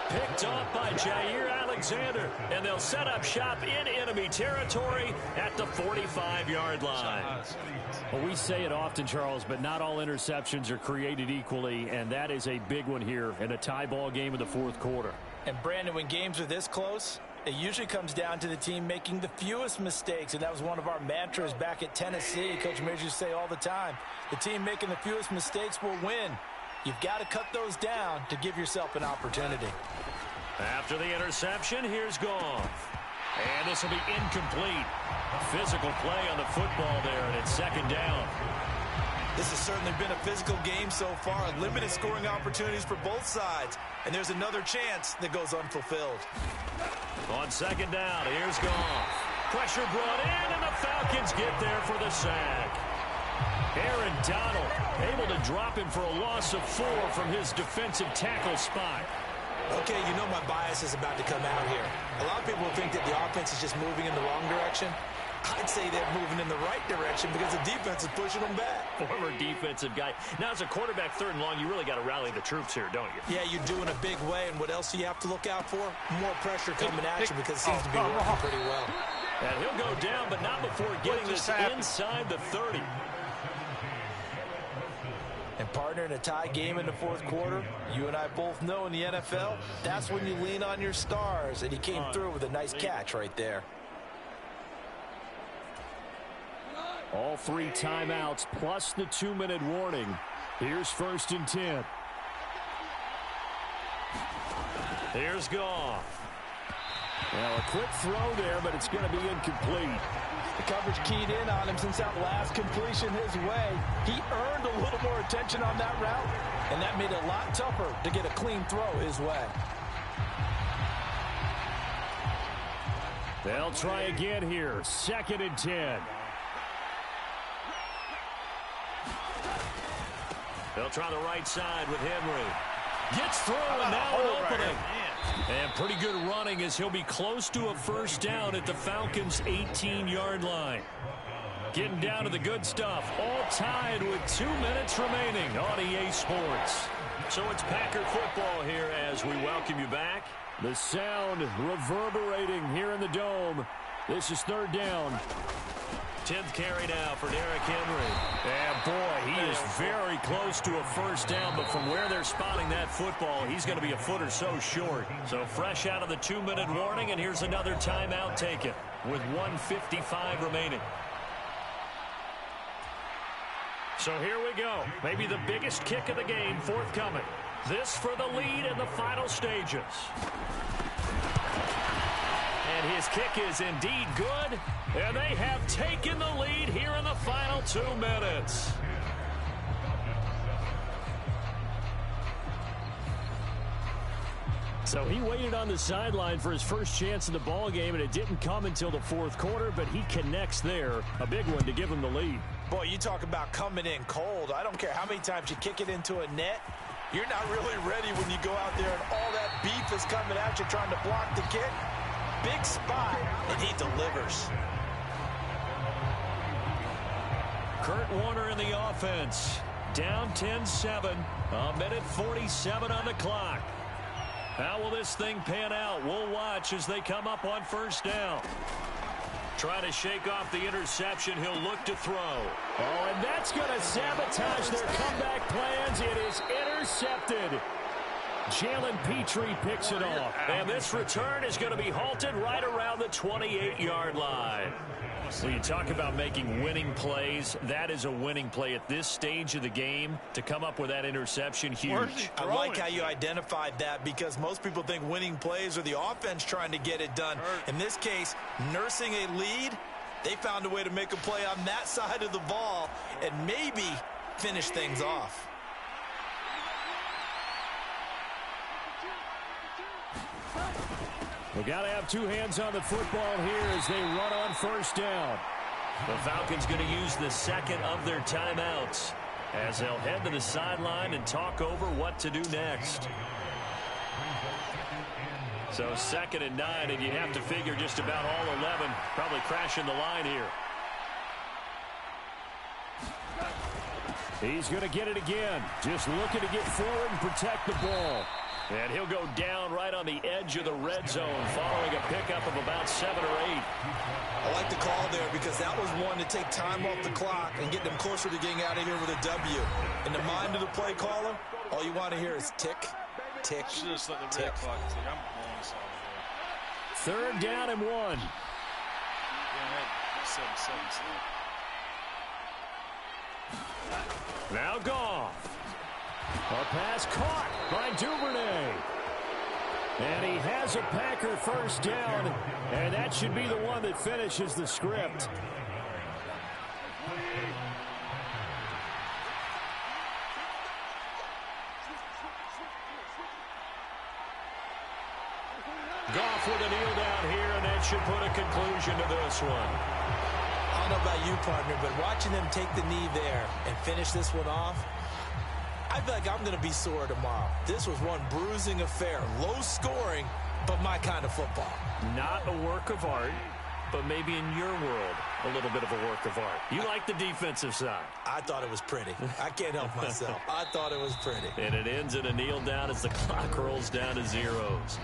Picked off by Jair Alexander. And they'll set up shop in enemy territory at the 45-yard line. Well, we say it often, Charles, but not all interceptions are created equally, and that is a big one here in a tie ball game in the 4th quarter. And, Brandon, when games are this close, it usually comes down to the team making the fewest mistakes, and that was one of our mantras back at Tennessee. Coach Mears used to say all the time, the team making the fewest mistakes will win. You've got to cut those down to give yourself an opportunity. After the interception, here's Goff. And this will be incomplete. Physical play on the football there, and it's 2nd down. This has certainly been a physical game so far. Limited scoring opportunities for both sides. And there's another chance that goes unfulfilled. On second down, here's Goff. Pressure brought in, and the Falcons get there for the sack. Aaron Donald able to drop him for a loss of 4 from his defensive tackle spot. Okay, you know my bias is about to come out here. A lot of people think that the offense is just moving in the wrong direction. I'd say they're moving in the right direction because the defense is pushing them back. Former defensive guy. Now, as a quarterback, 3rd and long, you really got to rally the troops here, don't you? Yeah, you do in a big way. And what else do you have to look out for? More pressure coming at you because it seems to be working pretty well. And he'll go down, but not before getting this inside the 30. And partner, in a tie game in the 4th quarter, you and I both know in the NFL, that's when you lean on your stars. And he came through with a nice catch right there. All 3 timeouts plus the 2-minute warning. Here's 1st and 10. Here's Goff. Well, a quick throw there, but it's going to be incomplete. The coverage keyed in on him since that last completion his way. He earned a little more attention on that route, and that made it a lot tougher to get a clean throw his way. They'll try again here. 2nd and 10. They'll try the right side with Henry. Gets through, and now an opening. And pretty good running as he'll be close to a 1st down at the Falcons' 18-yard line. Getting down to the good stuff. All tied with 2 minutes remaining on EA Sports. So it's Packer football here as we welcome you back. The sound reverberating here in the Dome. This is 3rd down. 10th carry now for Derrick Henry. And boy, he is very close to a 1st down, but from where they're spotting that football, he's going to be a foot or so short. So fresh out of the 2-minute warning, and here's another timeout taken with 1:55 remaining. So here we go. Maybe the biggest kick of the game forthcoming. This for the lead in the final stages. And his kick is indeed good. And they have taken the lead here in the final 2 minutes. So he waited on the sideline for his first chance in the ball game, and it didn't come until the 4th quarter, but he connects there. A big one to give him the lead. Boy, you talk about coming in cold. I don't care how many times you kick it into a net. You're not really ready when you go out there and all that beef is coming at you trying to block the kick. Big spot, and he delivers. Kurt Warner in the offense. Down 10-7. A minute 47 on the clock. How will this thing pan out? We'll watch as they come up on 1st down. Trying to shake off the interception. He'll look to throw. Oh, and that's going to sabotage their comeback plans. It is intercepted. Jalen Petrie picks it off. And this return is going to be halted right around the 28-yard line. When you talk about making winning plays, that is a winning play at this stage of the game. To come up with that interception, huge. I like how you identified that because most people think winning plays are the offense trying to get it done. In this case, nursing a lead, they found a way to make a play on that side of the ball and maybe finish things off. We got to have 2 hands on the football here as they run on 1st down. The Falcons going to use the 2nd of their timeouts as they'll head to the sideline and talk over what to do next. So 2nd and 9, and you have to figure just about all 11 probably crashing the line here. He's going to get it again. Just looking to get forward and protect the ball. And he'll go down right on the edge of the red zone following a pickup of about 7 or 8. I like the call there because that was one to take time off the clock and get them closer to getting out of here with a W. In the mind of the play caller, all you want to hear is tick, tick, should just let the red clock tick. I'm blowing this all over. 3rd down and 1. Yeah, that 7-7. Now Goff. A pass caught by Duvernay. And he has a Packer 1st down, and that should be the one that finishes the script. Goff with a kneel down here, and that should put a conclusion to this one. I don't know about you, partner, but watching them take the knee there and finish this one off, I feel like I'm going to be sore tomorrow. This was one bruising affair. Low scoring, but my kind of football. Not a work of art, but maybe in your world, a little bit of a work of art. You like the defensive side. I thought it was pretty. I can't help myself. I thought it was pretty. And it ends in a kneel down as the clock rolls down to zeros.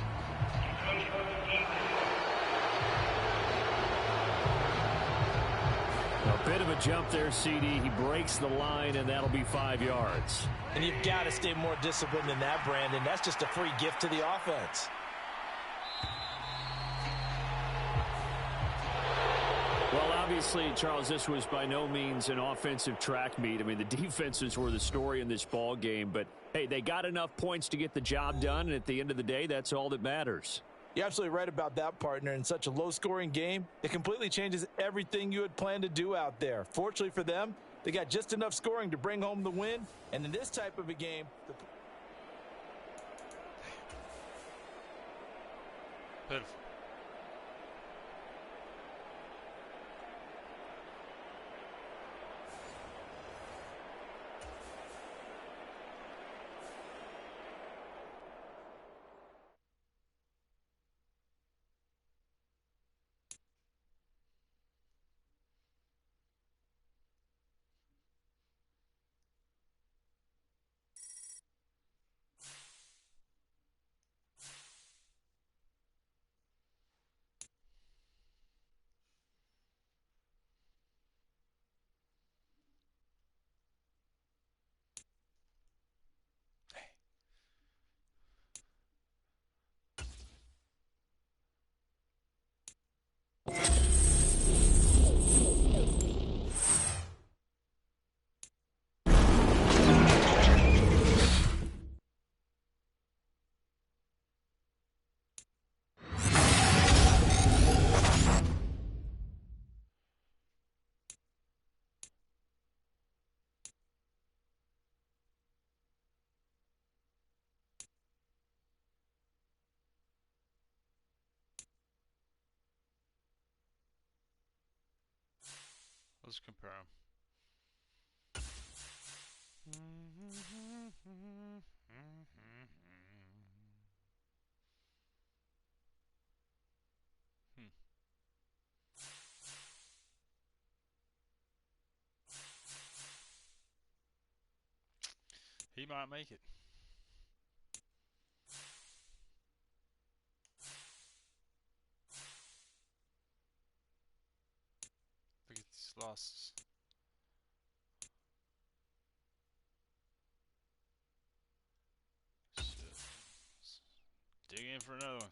A bit of a jump there, CD. He breaks the line, and that'll be 5 yards. And you've got to stay more disciplined than that, Brandon. That's just a free gift to the offense. Well, obviously, Charles, this was by no means an offensive track meet. I mean, the defenses were the story in this ball game. But, hey, they got enough points to get the job done, and at the end of the day, that's all that matters. You're absolutely right about that, partner. In such a low-scoring game, it completely changes everything you had planned to do out there. Fortunately for them, they got just enough scoring to bring home the win. And in this type of a game, Beautiful. Let's compare them. He might make it. Look at these losses. Dig in for another one.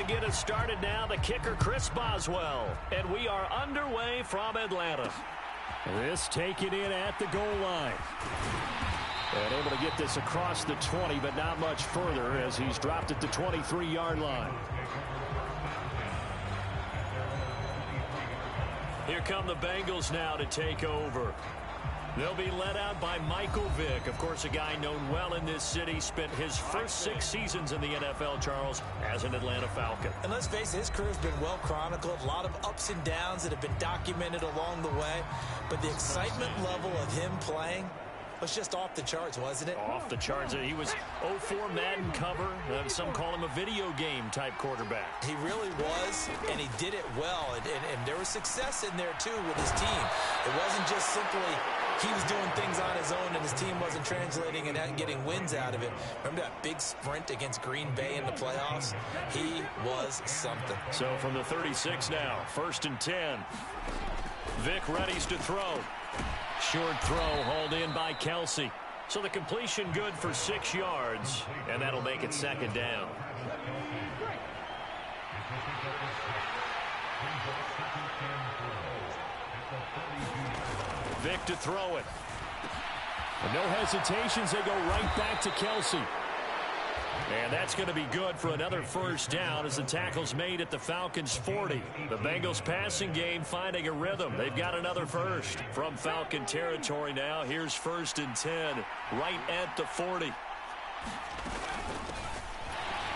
Get us started now, the kicker Chris Boswell, and we are underway from Atlanta. This taken in at the goal line, and able to get this across the 20, but not much further as he's dropped at the 23-yard line. Here come the Bengals now to take over. They'll be led out by Michael Vick. Of course, a guy known well in this city, spent his first 6 seasons in the NFL, Charles, as an Atlanta Falcon. And let's face it, his career's been well chronicled. A lot of ups and downs that have been documented along the way. But the excitement level of him playing was just off the charts, wasn't it? Off the charts. He was 0-4 Madden cover. Some call him a video game type quarterback. He really was, and he did it well. And there was success in there, too, with his team. It wasn't just simply he was doing things on his own and his team wasn't translating and getting wins out of it. Remember that big sprint against Green Bay in the playoffs? He was something. So from the 36 now, 1st and 10. Vic readies to throw. Short throw hauled in by Kelsey. So the completion good for 6 yards, and that'll make it 2nd down. Vic to throw it. No hesitations, they go right back to Kelsey. And that's going to be good for another 1st down as the tackle's made at the Falcons' 40. The Bengals passing game finding a rhythm. They've got another first from Falcon territory now. Here's 1st and 10 right at the 40.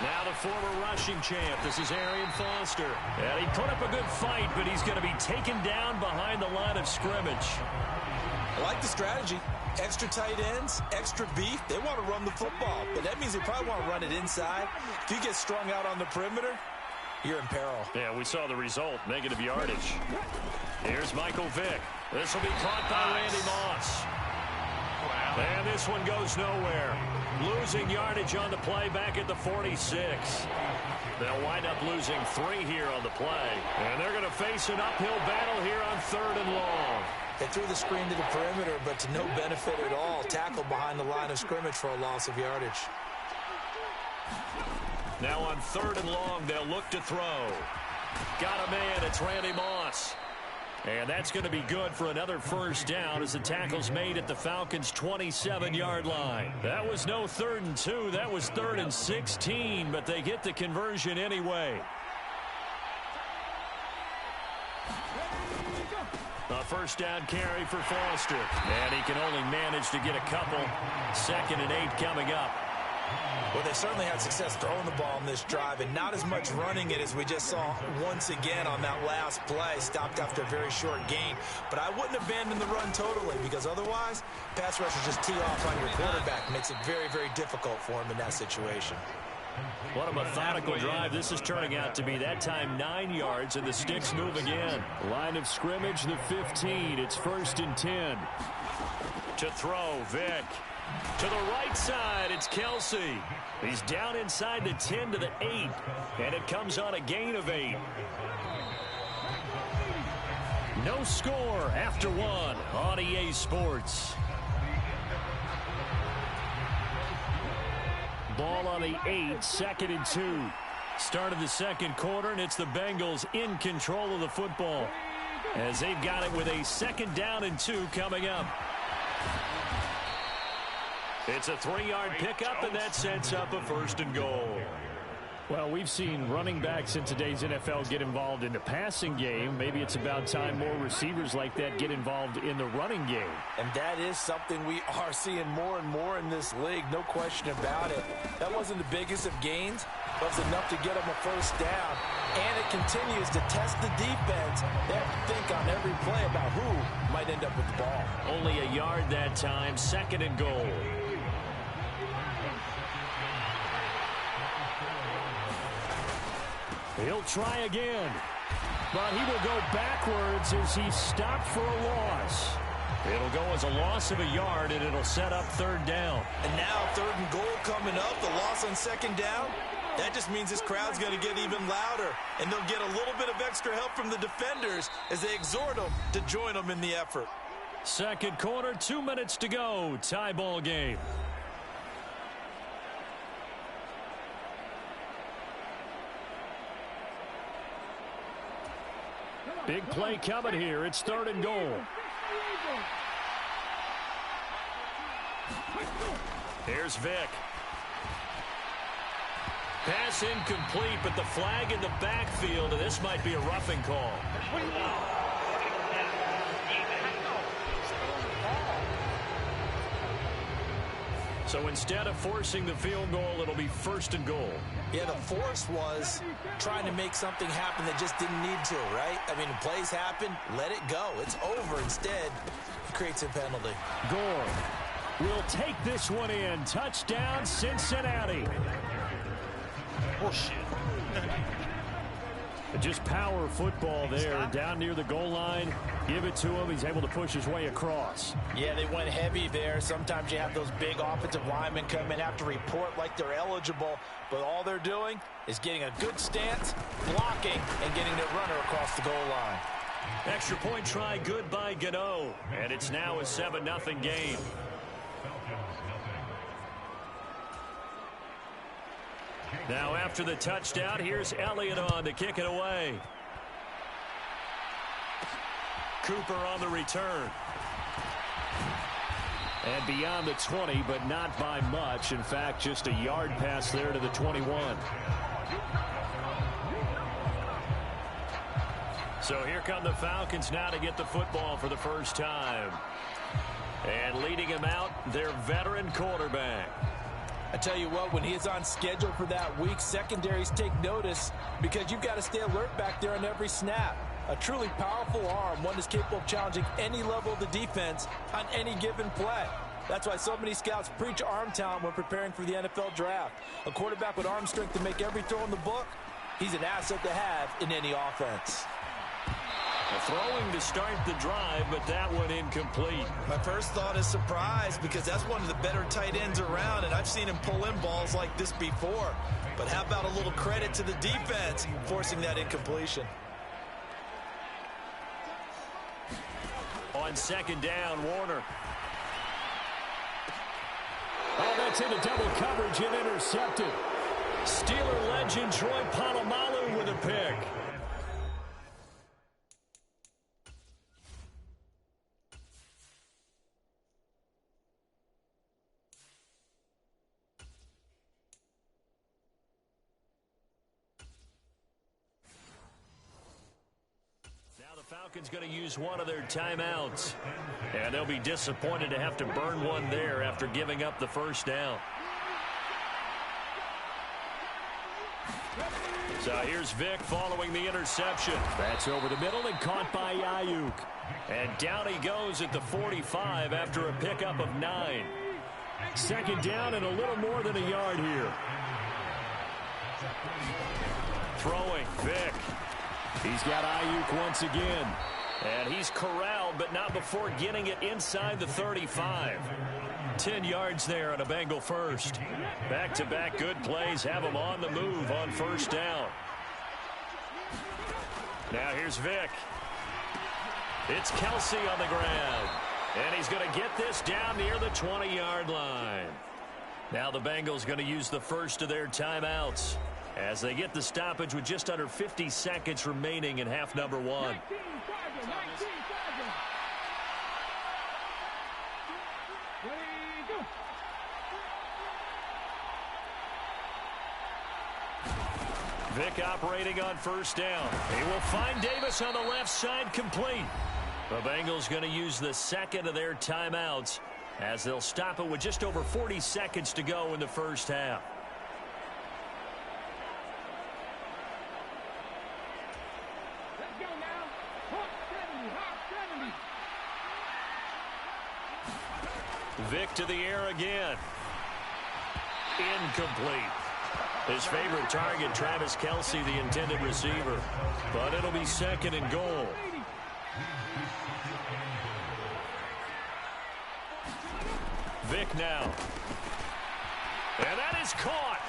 Now the former rushing champ. This is Arian Foster. And he put up a good fight, but he's going to be taken down behind the line of scrimmage. I like the strategy. Extra tight ends, extra beef. They want to run the football, but that means they probably want to run it inside. If you get strung out on the perimeter, you're in peril. Yeah, we saw the result, negative yardage. Here's Michael Vick. This will be caught by Randy Moss. Wow. And this one goes nowhere. Losing yardage on the play back at the 46. They'll wind up losing 3 here on the play. And they're going to face an uphill battle here on 3rd and long. They threw the screen to the perimeter, but to no benefit at all. Tackled behind the line of scrimmage for a loss of yardage. Now on 3rd and long, they'll look to throw. Got a man, it's Randy Moss. And that's going to be good for another 1st down as the tackle's made at the Falcons' 27-yard line. That was no 3rd and 2, that was 3rd and 16, but they get the conversion anyway. A 1st down carry for Foster. And he can only manage to get a couple. 2nd and 8 coming up. Well, they certainly had success throwing the ball in this drive, and not as much running it as we just saw once again on that last play. Stopped after a very short gain. But I wouldn't abandon the run totally, because otherwise, pass rushers just tee off on your quarterback. Makes it very, very difficult for him in that situation. What a methodical drive this is turning out to be. That time 9 yards, and the sticks move again. Line of scrimmage, the 15. It's 1st and 10. To throw, Vic. To the right side, it's Kelsey. He's down inside the 10 to the 8, and it comes on a gain of 8. No score after 1 on EA Sports. Ball on the 8, 2nd and 2. Start of the 2nd quarter, and it's the Bengals in control of the football as they've got it with a 2nd down and 2 coming up. It's a 3-yard pickup, and that sets up a 1st and goal. Well, we've seen running backs in today's NFL get involved in the passing game. Maybe it's about time more receivers like that get involved in the running game. And that is something we are seeing more and more in this league, no question about it. That wasn't the biggest of gains, but it was enough to get them a 1st down. And it continues to test the defense. They have to think on every play about who might end up with the ball. Only a yard that time, 2nd and goal. He'll try again, but he will go backwards as he's stopped for a loss. It'll go as a loss of a yard, and it'll set up 3rd down. And now 3rd and goal coming up, the loss on 2nd down. That just means this crowd's going to get even louder, and they'll get a little bit of extra help from the defenders as they exhort them to join them in the effort. 2nd quarter, 2 minutes to go. Tie ball game. Big play coming here. It's 3rd and goal. Here's Vic. Pass incomplete, but the flag in the backfield, and this might be a roughing call. So instead of forcing the field goal, it'll be 1st and goal. Yeah, the force was trying to make something happen that just didn't need to, right? I mean, the plays happen, let it go. It's over. Instead, it creates a penalty. Gore will take this one in. Touchdown, Cincinnati. Oh, shit. Just power football there, down near the goal line. Give it to him. He's able to push his way across. Yeah, they went heavy there. Sometimes you have those big offensive linemen come in, have to report like they're eligible, but all they're doing is getting a good stance, blocking, and getting their runner across the goal line. Extra point try good by Gano, and it's now a 7-0 game. Now after the touchdown, here's Elliott on to kick it away. Cooper on the return. And beyond the 20, but not by much. In fact, just a yard pass there to the 21. So here come the Falcons now to get the football for the first time. And leading him out, their veteran quarterback. I tell you what, when he is on schedule for that week, secondaries take notice because you've got to stay alert back there on every snap. A truly powerful arm, one that's capable of challenging any level of the defense on any given play. That's why so many scouts preach arm talent when preparing for the NFL draft. A quarterback with arm strength to make every throw in the book, he's an asset to have in any offense. Throwing to start the drive, but that one incomplete. My first thought is surprise because that's one of the better tight ends around, and I've seen him pull in balls like this before. But how about a little credit to the defense forcing that incompletion? On second down, Warner. Oh, that's into double coverage and intercepted. Steeler legend Troy Polamalu with a pick. Falcons going to use one of their timeouts. And they'll be disappointed to have to burn one there after giving up the first down. So here's Vick following the interception. That's over the middle and caught by Ayuk. And down he goes at the 45 after a pickup of 9. Second down and a little more than a yard here. Throwing, Vick. He's got Ayuk once again. And he's corralled, but not before getting it inside the 35. 10 yards there on a Bengal first. Back-to-back good plays have him on the move on first down. Now here's Vick. It's Kelsey on the ground. And he's going to get this down near the 20-yard line. Now the Bengals going to use the first of their timeouts as they get the stoppage with just under 50 seconds remaining in half number 1. Vick operating on first down. He will find Davis on the left side, complete. The Bengals going to use the second of their timeouts as they'll stop it with just over 40 seconds to go in the first half. Vick to the air again. Incomplete. His favorite target, Travis Kelsey, the intended receiver. But it'll be second and goal. Vick now. And that is caught.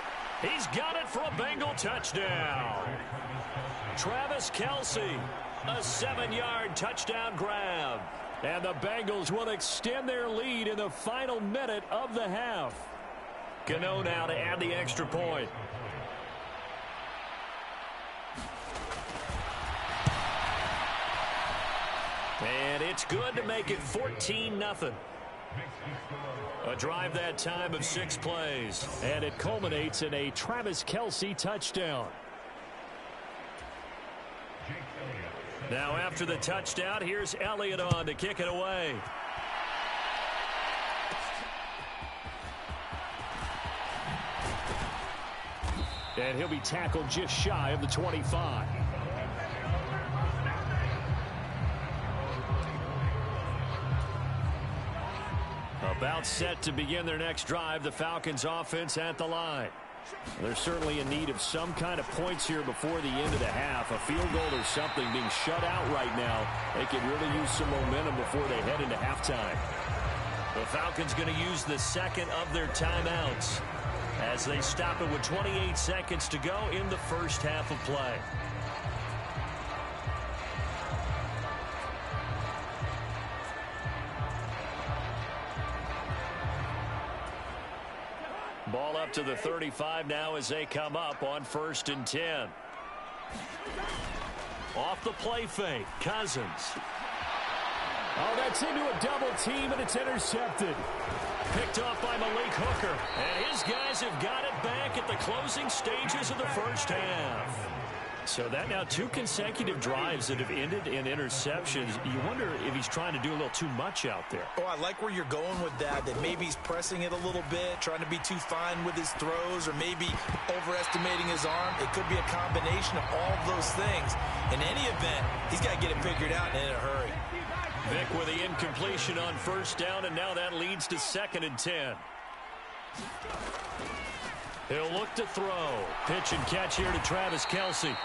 He's got it for a Bengal touchdown. Travis Kelsey, a 7-yard touchdown grab. And the Bengals will extend their lead in the final minute of the half. Gano now to add the extra point. And it's good to make it 14-0. A drive that time of 6 plays. And it culminates in a Travis Kelsey touchdown. Now after the touchdown, here's Elliott on to kick it away. And he'll be tackled just shy of the 25. A About set to begin their next drive, the Falcons offense at the line. They're certainly in need of some kind of points here before the end of the half. A field goal or something being shut out right now. They could really use some momentum before they head into halftime. The Falcons going to use the second of their timeouts as they stop it with 28 seconds to go in the first half of play. Ball up to the 35 now as they come up on 1st and 10. Off the play fake, Cousins. Oh, that's into a double team, and it's intercepted. Picked off by Malik Hooker. And his guys have got it back at the closing stages of the first half. So that now 2 consecutive drives that have ended in interceptions. You wonder if he's trying to do a little too much out there. Oh, I like where you're going with that maybe he's pressing it a little bit, trying to be too fine with his throws, or maybe overestimating his arm. It could be a combination of all of those things. In any event, he's got to get it figured out and in a hurry. Vick with the incompletion on 1st down, and now that leads to 2nd and 10. He'll look to throw. Pitch and catch here to Travis Kelce.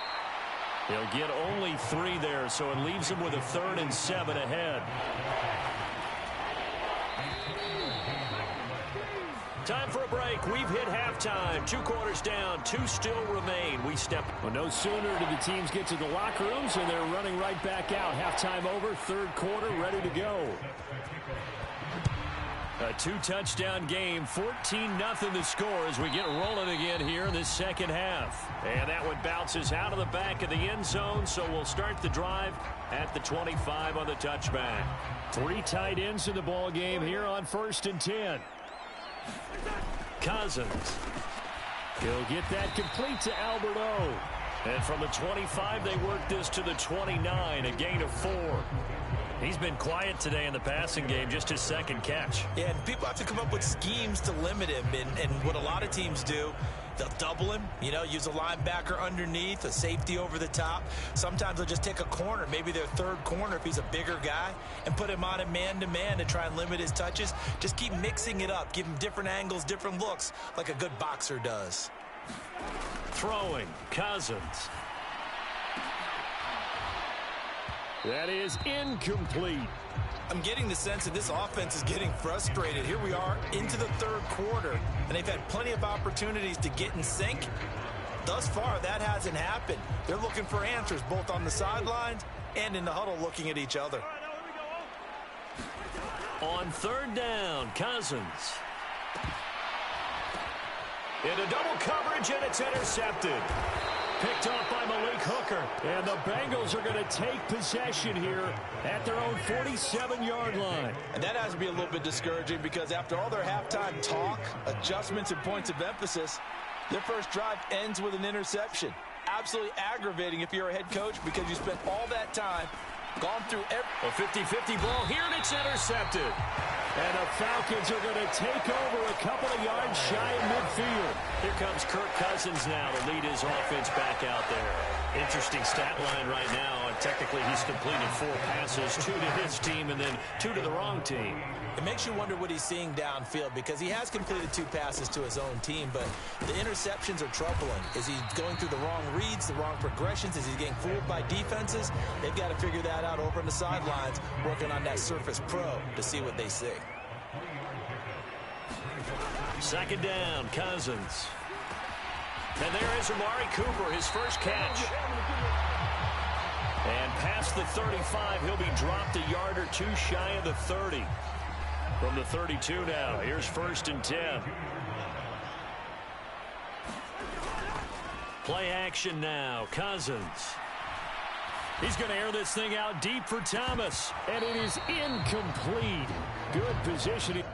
He'll get only 3 there, so it leaves him with a 3rd and 7 ahead. Time for a break. We've hit halftime. 2 quarters down. 2 still remain. We step. Well, no sooner do the teams get to the locker rooms, and they're running right back out. Halftime over. 3rd quarter ready to go. A 2-touchdown game, 14-0 the score as we get rolling again here in this second half. And that one bounces out of the back of the end zone, so we'll start the drive at the 25 on the touchback. 3 tight ends in the ball game here on 1st and 10. Cousins. He'll get that complete to Albert O. And from the 25, they work this to the 29, a gain of 4. He's been quiet today in the passing game, just his 2nd catch. Yeah, and people have to come up with schemes to limit him. And what a lot of teams do, they'll double him, use a linebacker underneath, a safety over the top. Sometimes they'll just take a corner, maybe their 3rd corner if he's a bigger guy, and put him on a man-to-man to try and limit his touches. Just keep mixing it up, give him different angles, different looks, like a good boxer does. Throwing, Cousins. That is incomplete. I'm getting the sense that this offense is getting frustrated. Here we are into the 3rd quarter, and they've had plenty of opportunities to get in sync. Thus far, that hasn't happened. They're looking for answers both on the sidelines and in the huddle looking at each other. On 3rd down, Cousins. Into double coverage, and it's intercepted. Picked off by Malik Hooker. And the Bengals are going to take possession here at their own 47-yard line. And that has to be a little bit discouraging because after all their halftime talk, adjustments, and points of emphasis, their first drive ends with an interception. Absolutely aggravating if you're a head coach because you spent all that time gone through a 50-50 ball here, and it's intercepted. And the Falcons are going to take over a couple of yards shy of midfield. Here comes Kirk Cousins now to lead his offense back out there. Interesting stat line right now. Technically, he's completed 4 passes, 2 to his team and then 2 to the wrong team. It makes you wonder what he's seeing downfield because he has completed 2 passes to his own team, but the interceptions are troubling. Is he going through the wrong reads, the wrong progressions? Is he getting fooled by defenses? They've got to figure that out over on the sidelines, working on that Surface Pro to see what they see. 2nd down, Cousins. And there is Amari Cooper, his first catch. And past the 35, he'll be dropped a yard or 2 shy of the 30. From the 32 now, here's 1st and 10. Play action now, Cousins. He's going to air this thing out deep for Thomas. And it is incomplete. Good positioning.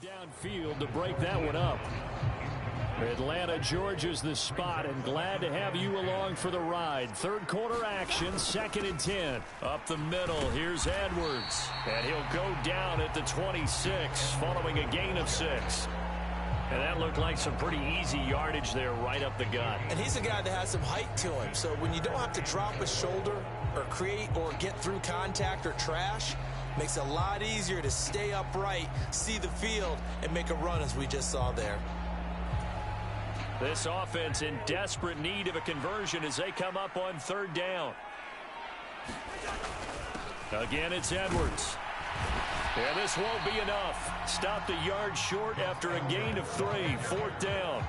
Downfield to break that one up. Atlanta, Georgia's the spot, and glad to have you along for the ride. Third quarter action, 2nd and 10. Up the middle, here's Edwards. And he'll go down at the 26 following a gain of 6. And that looked like some pretty easy yardage there right up the gut. And he's a guy that has some height to him. So when you don't have to drop a shoulder or create or get through contact or trash, makes it a lot easier to stay upright, see the field, and make a run as we just saw there. This offense in desperate need of a conversion as they come up on 3rd down. Again, it's Edwards. And this won't be enough. Stopped a yard short after a gain of 3. 4th down.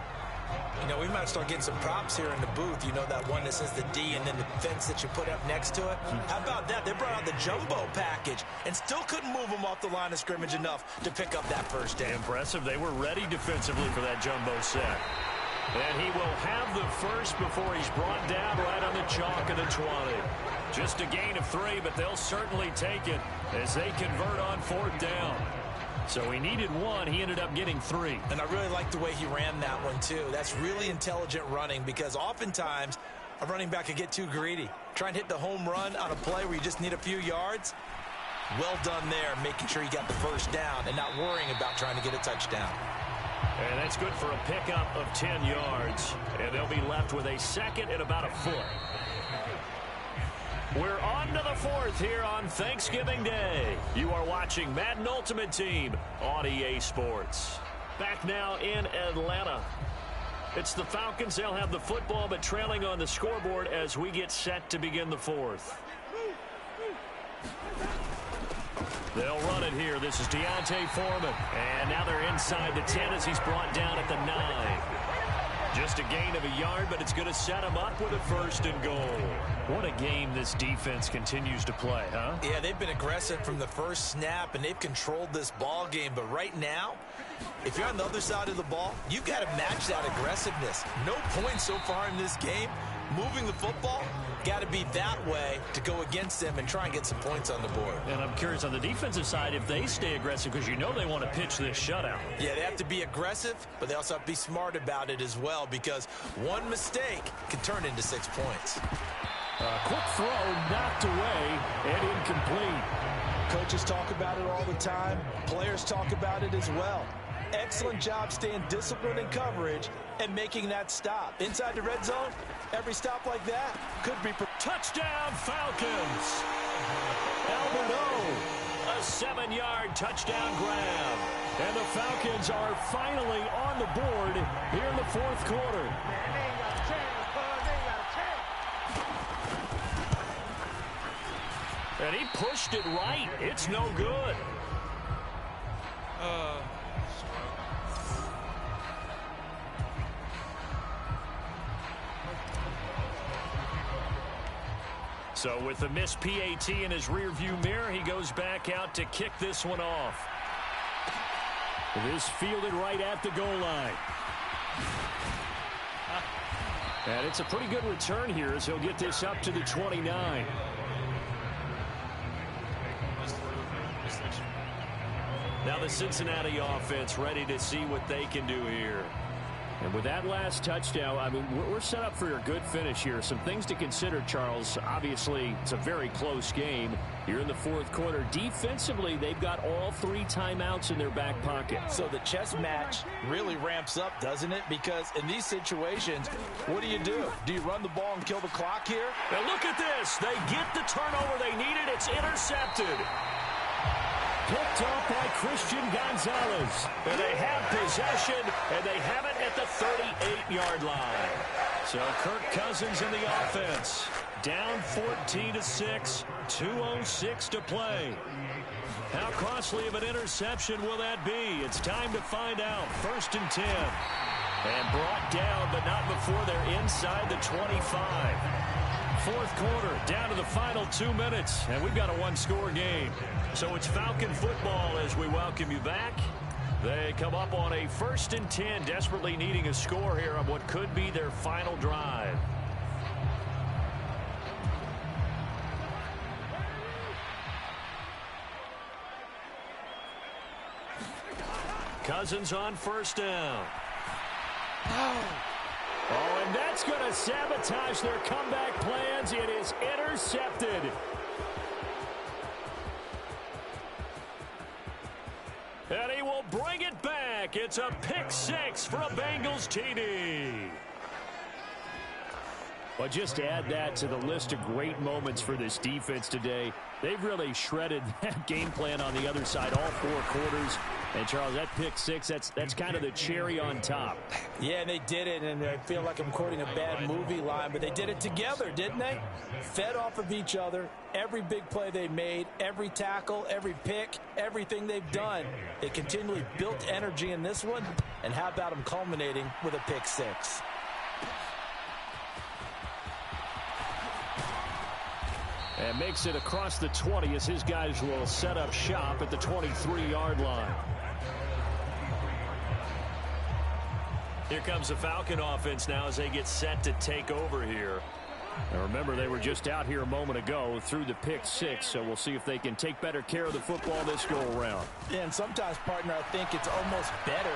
You know, we might start getting some props here in the booth. You know, that one that says the D and then the fence that you put up next to it? How about that? They brought out the jumbo package and still couldn't move them off the line of scrimmage enough to pick up that first down. Impressive. They were ready defensively for that jumbo set. And he will have the first before he's brought down right on the chalk of the 20. Just a gain of 3, but they'll certainly take it as they convert on 4th down. So he needed 1. He ended up getting 3. And I really like the way he ran that one, too. That's really intelligent running because oftentimes a running back can get too greedy. Try and hit the home run on a play where you just need a few yards. Well done there, making sure you got the first down and not worrying about trying to get a touchdown. And that's good for a pickup of 10 yards. And they'll be left with a 2nd and about a foot. We're on to the 4th here on Thanksgiving Day. You are watching Madden Ultimate Team on EA Sports. Back now in Atlanta. It's the Falcons. They'll have the football, but trailing on the scoreboard as we get set to begin the 4th. They'll run it here. This is Deontay Foreman. And now they're inside the 10 as he's brought down at the 9. Just a gain of a yard, but it's going to set him up with a 1st and goal. What a game this defense continues to play, huh? Yeah, they've been aggressive from the first snap, and they've controlled this ball game. But right now, if you're on the other side of the ball, you've got to match that aggressiveness. No points so far in this game. Moving the football, got to be that way to go against them and try and get some points on the board. And I'm curious on the defensive side if they stay aggressive because you know they want to pitch this shutout. Yeah, they have to be aggressive, but they also have to be smart about it as well because one mistake can turn into 6 points. Quick throw knocked away and incomplete. Coaches talk about it all the time. Players talk about it as well. Excellent job staying disciplined in coverage and making that stop. Inside the red zone, every stop like that could be... Touchdown, Falcons! Alberto, a 7-yard touchdown grab. And the Falcons are finally on the board here in the 4th quarter. And he pushed it right. It's no good. So with the missed PAT in his rearview mirror, he goes back out to kick this one off. It is fielded right at the goal line. And it's a pretty good return here as he'll get this up to the 29. Now the Cincinnati offense ready to see what they can do here. And with that last touchdown, I mean, we're set up for a good finish here. Some things to consider, Charles. Obviously, it's a very close game. Here in the 4th quarter, defensively, they've got all 3 timeouts in their back pocket. So the chess match really ramps up, doesn't it? Because in these situations, what do? Do you run the ball and kill the clock here? Now look at this. They get the turnover they needed. It's intercepted. Picked up by Christian Gonzalez. And they have possession, and they have it at the 38-yard line. So Kirk Cousins in the offense. Down 14-6, 2:06 to play. How costly of an interception will that be? It's time to find out. 1st and 10. And brought down, but not before they're inside the 25. 4th quarter, down to the final 2 minutes, and we've got a 1-score game. So it's Falcon football as we welcome you back. They come up on a 1st and 10, desperately needing a score here on what could be their final drive. Cousins on first down. Oh, and that's going to sabotage their comeback plans. It is intercepted. And he will bring it back. It's a pick six for a Bengals TD. But just to add that to the list of great moments for this defense today, they've really shredded that game plan on the other side all 4 quarters. And, Charles, that pick six, that's kind of the cherry on top. Yeah, and they did it, and I feel like I'm quoting a bad movie line, but they did it together, didn't they? Fed off of each other, every big play they made, every tackle, every pick, everything they've done. They continually built energy in this one, and how about them culminating with a pick six? And makes it across the 20 as his guys will set up shop at the 23-yard line. Here comes the Falcon offense now as they get set to take over here. And remember, they were just out here a moment ago through the pick six, so we'll see if they can take better care of the football this go-around. Yeah, and sometimes, partner, I think it's almost better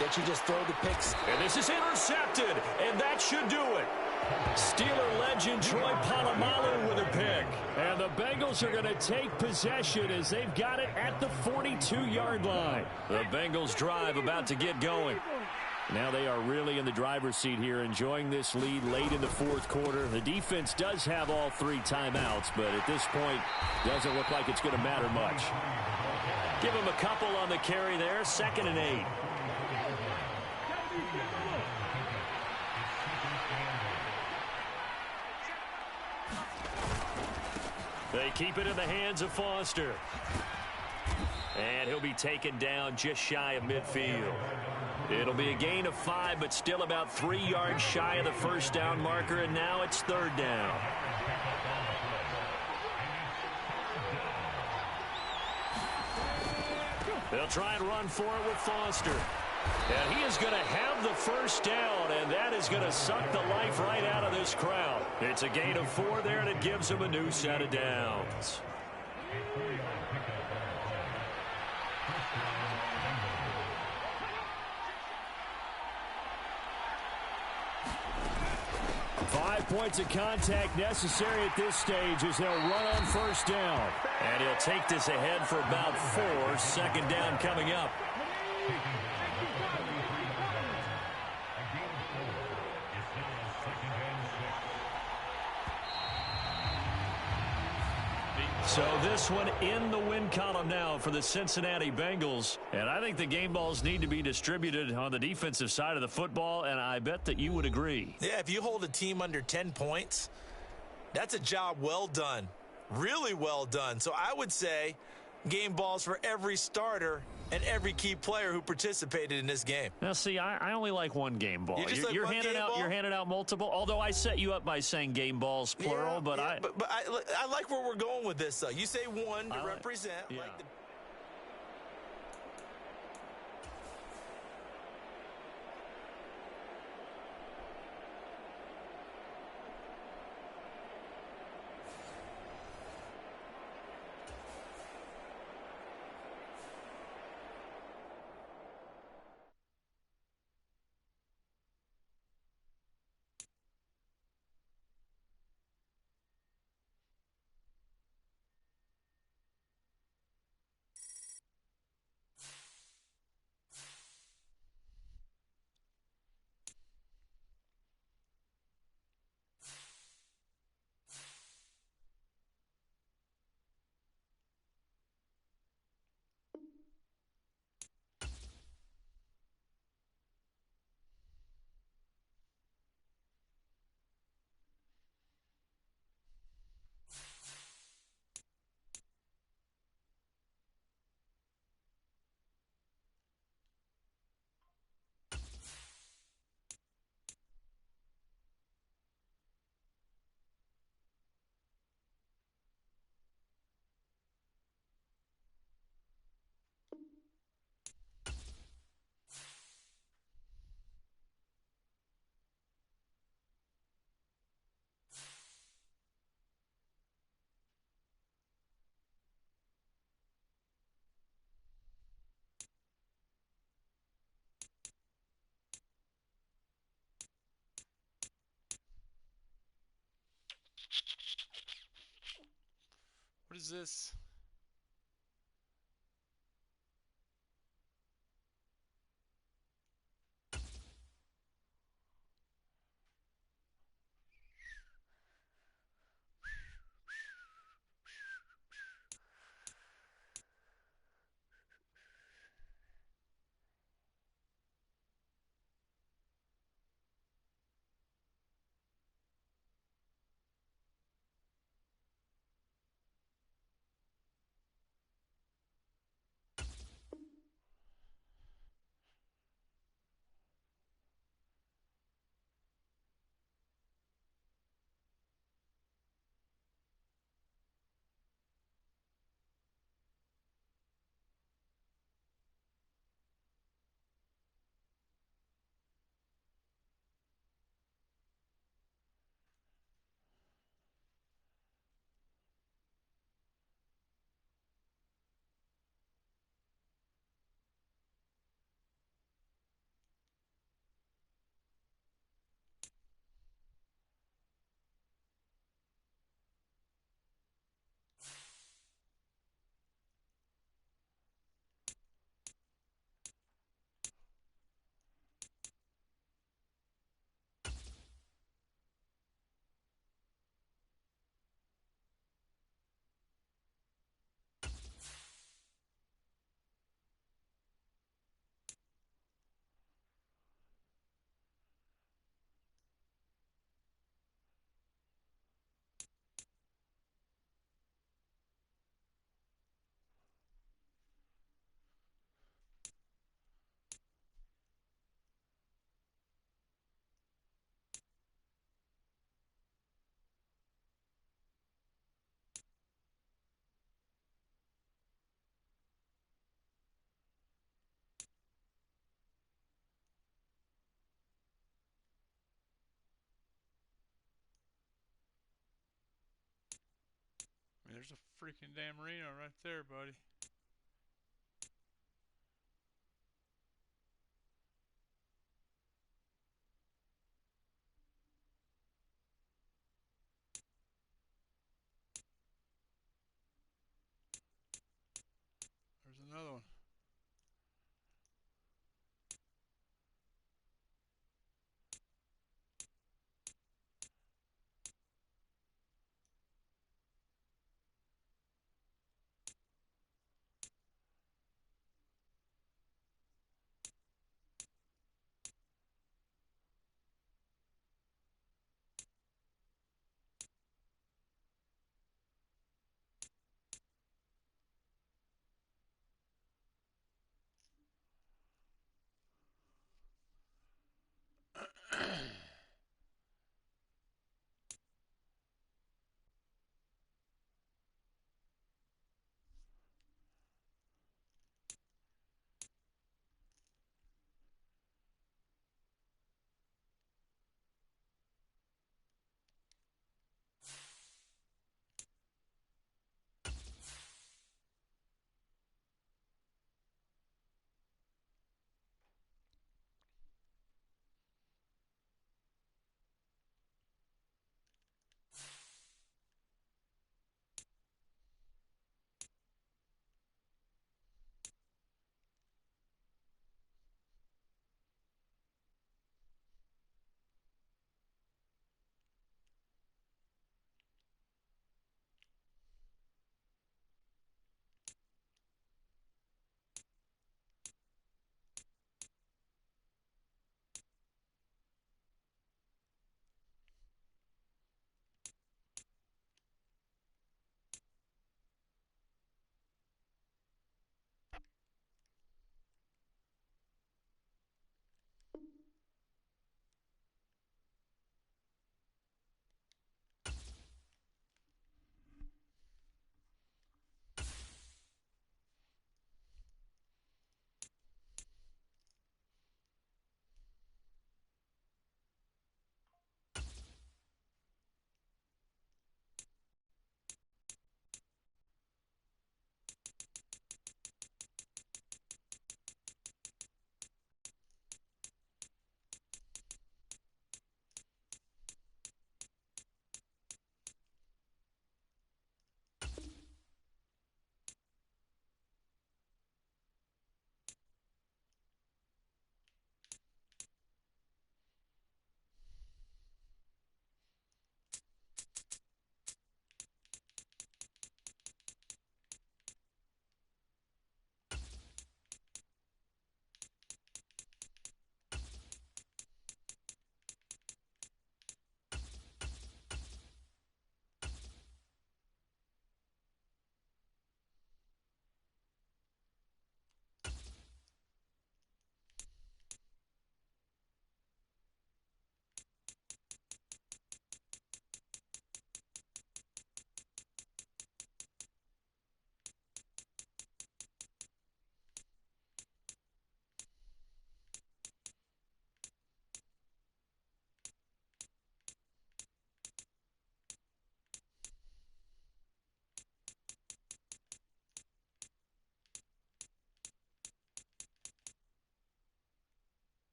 that you just throw the picks. And this is intercepted, and that should do it. Steeler legend Troy Polamalu with a pick. And the Bengals are going to take possession as they've got it at the 42-yard line. The Bengals drive about to get going. Now they are really in the driver's seat here, enjoying this lead late in the 4th quarter. The defense does have all 3 timeouts, but at this point, doesn't look like it's going to matter much. Give him a couple on the carry there, 2nd and 8. They keep it in the hands of Foster. And he'll be taken down just shy of midfield. It'll be a gain of 5, but still about 3 yards shy of the first down marker, and now it's 3rd down. They'll try and run for it with Foster. And he is going to have the first down, and that is going to suck the life right out of this crowd. It's a gain of 4 there, and it gives him a new set of downs. Five points of contact necessary at this stage as they'll run on first down. And he'll take this ahead for about 4. 2nd down coming up. So this one in the win column now for the Cincinnati Bengals. And I think the game balls need to be distributed on the defensive side of the football, and I bet that you would agree. Yeah, if you hold a team under 10 points, that's a job well done. Really well done. So I would say game balls for every starter and every key player who participated in this game. Now, see, I only like one game ball. You're handing out multiple. Although I set you up by saying game balls plural, but I like where we're going with this. You say one to represent. Yeah. this? There's a freaking damn Reno right there, buddy. There's another one.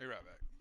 Be right back.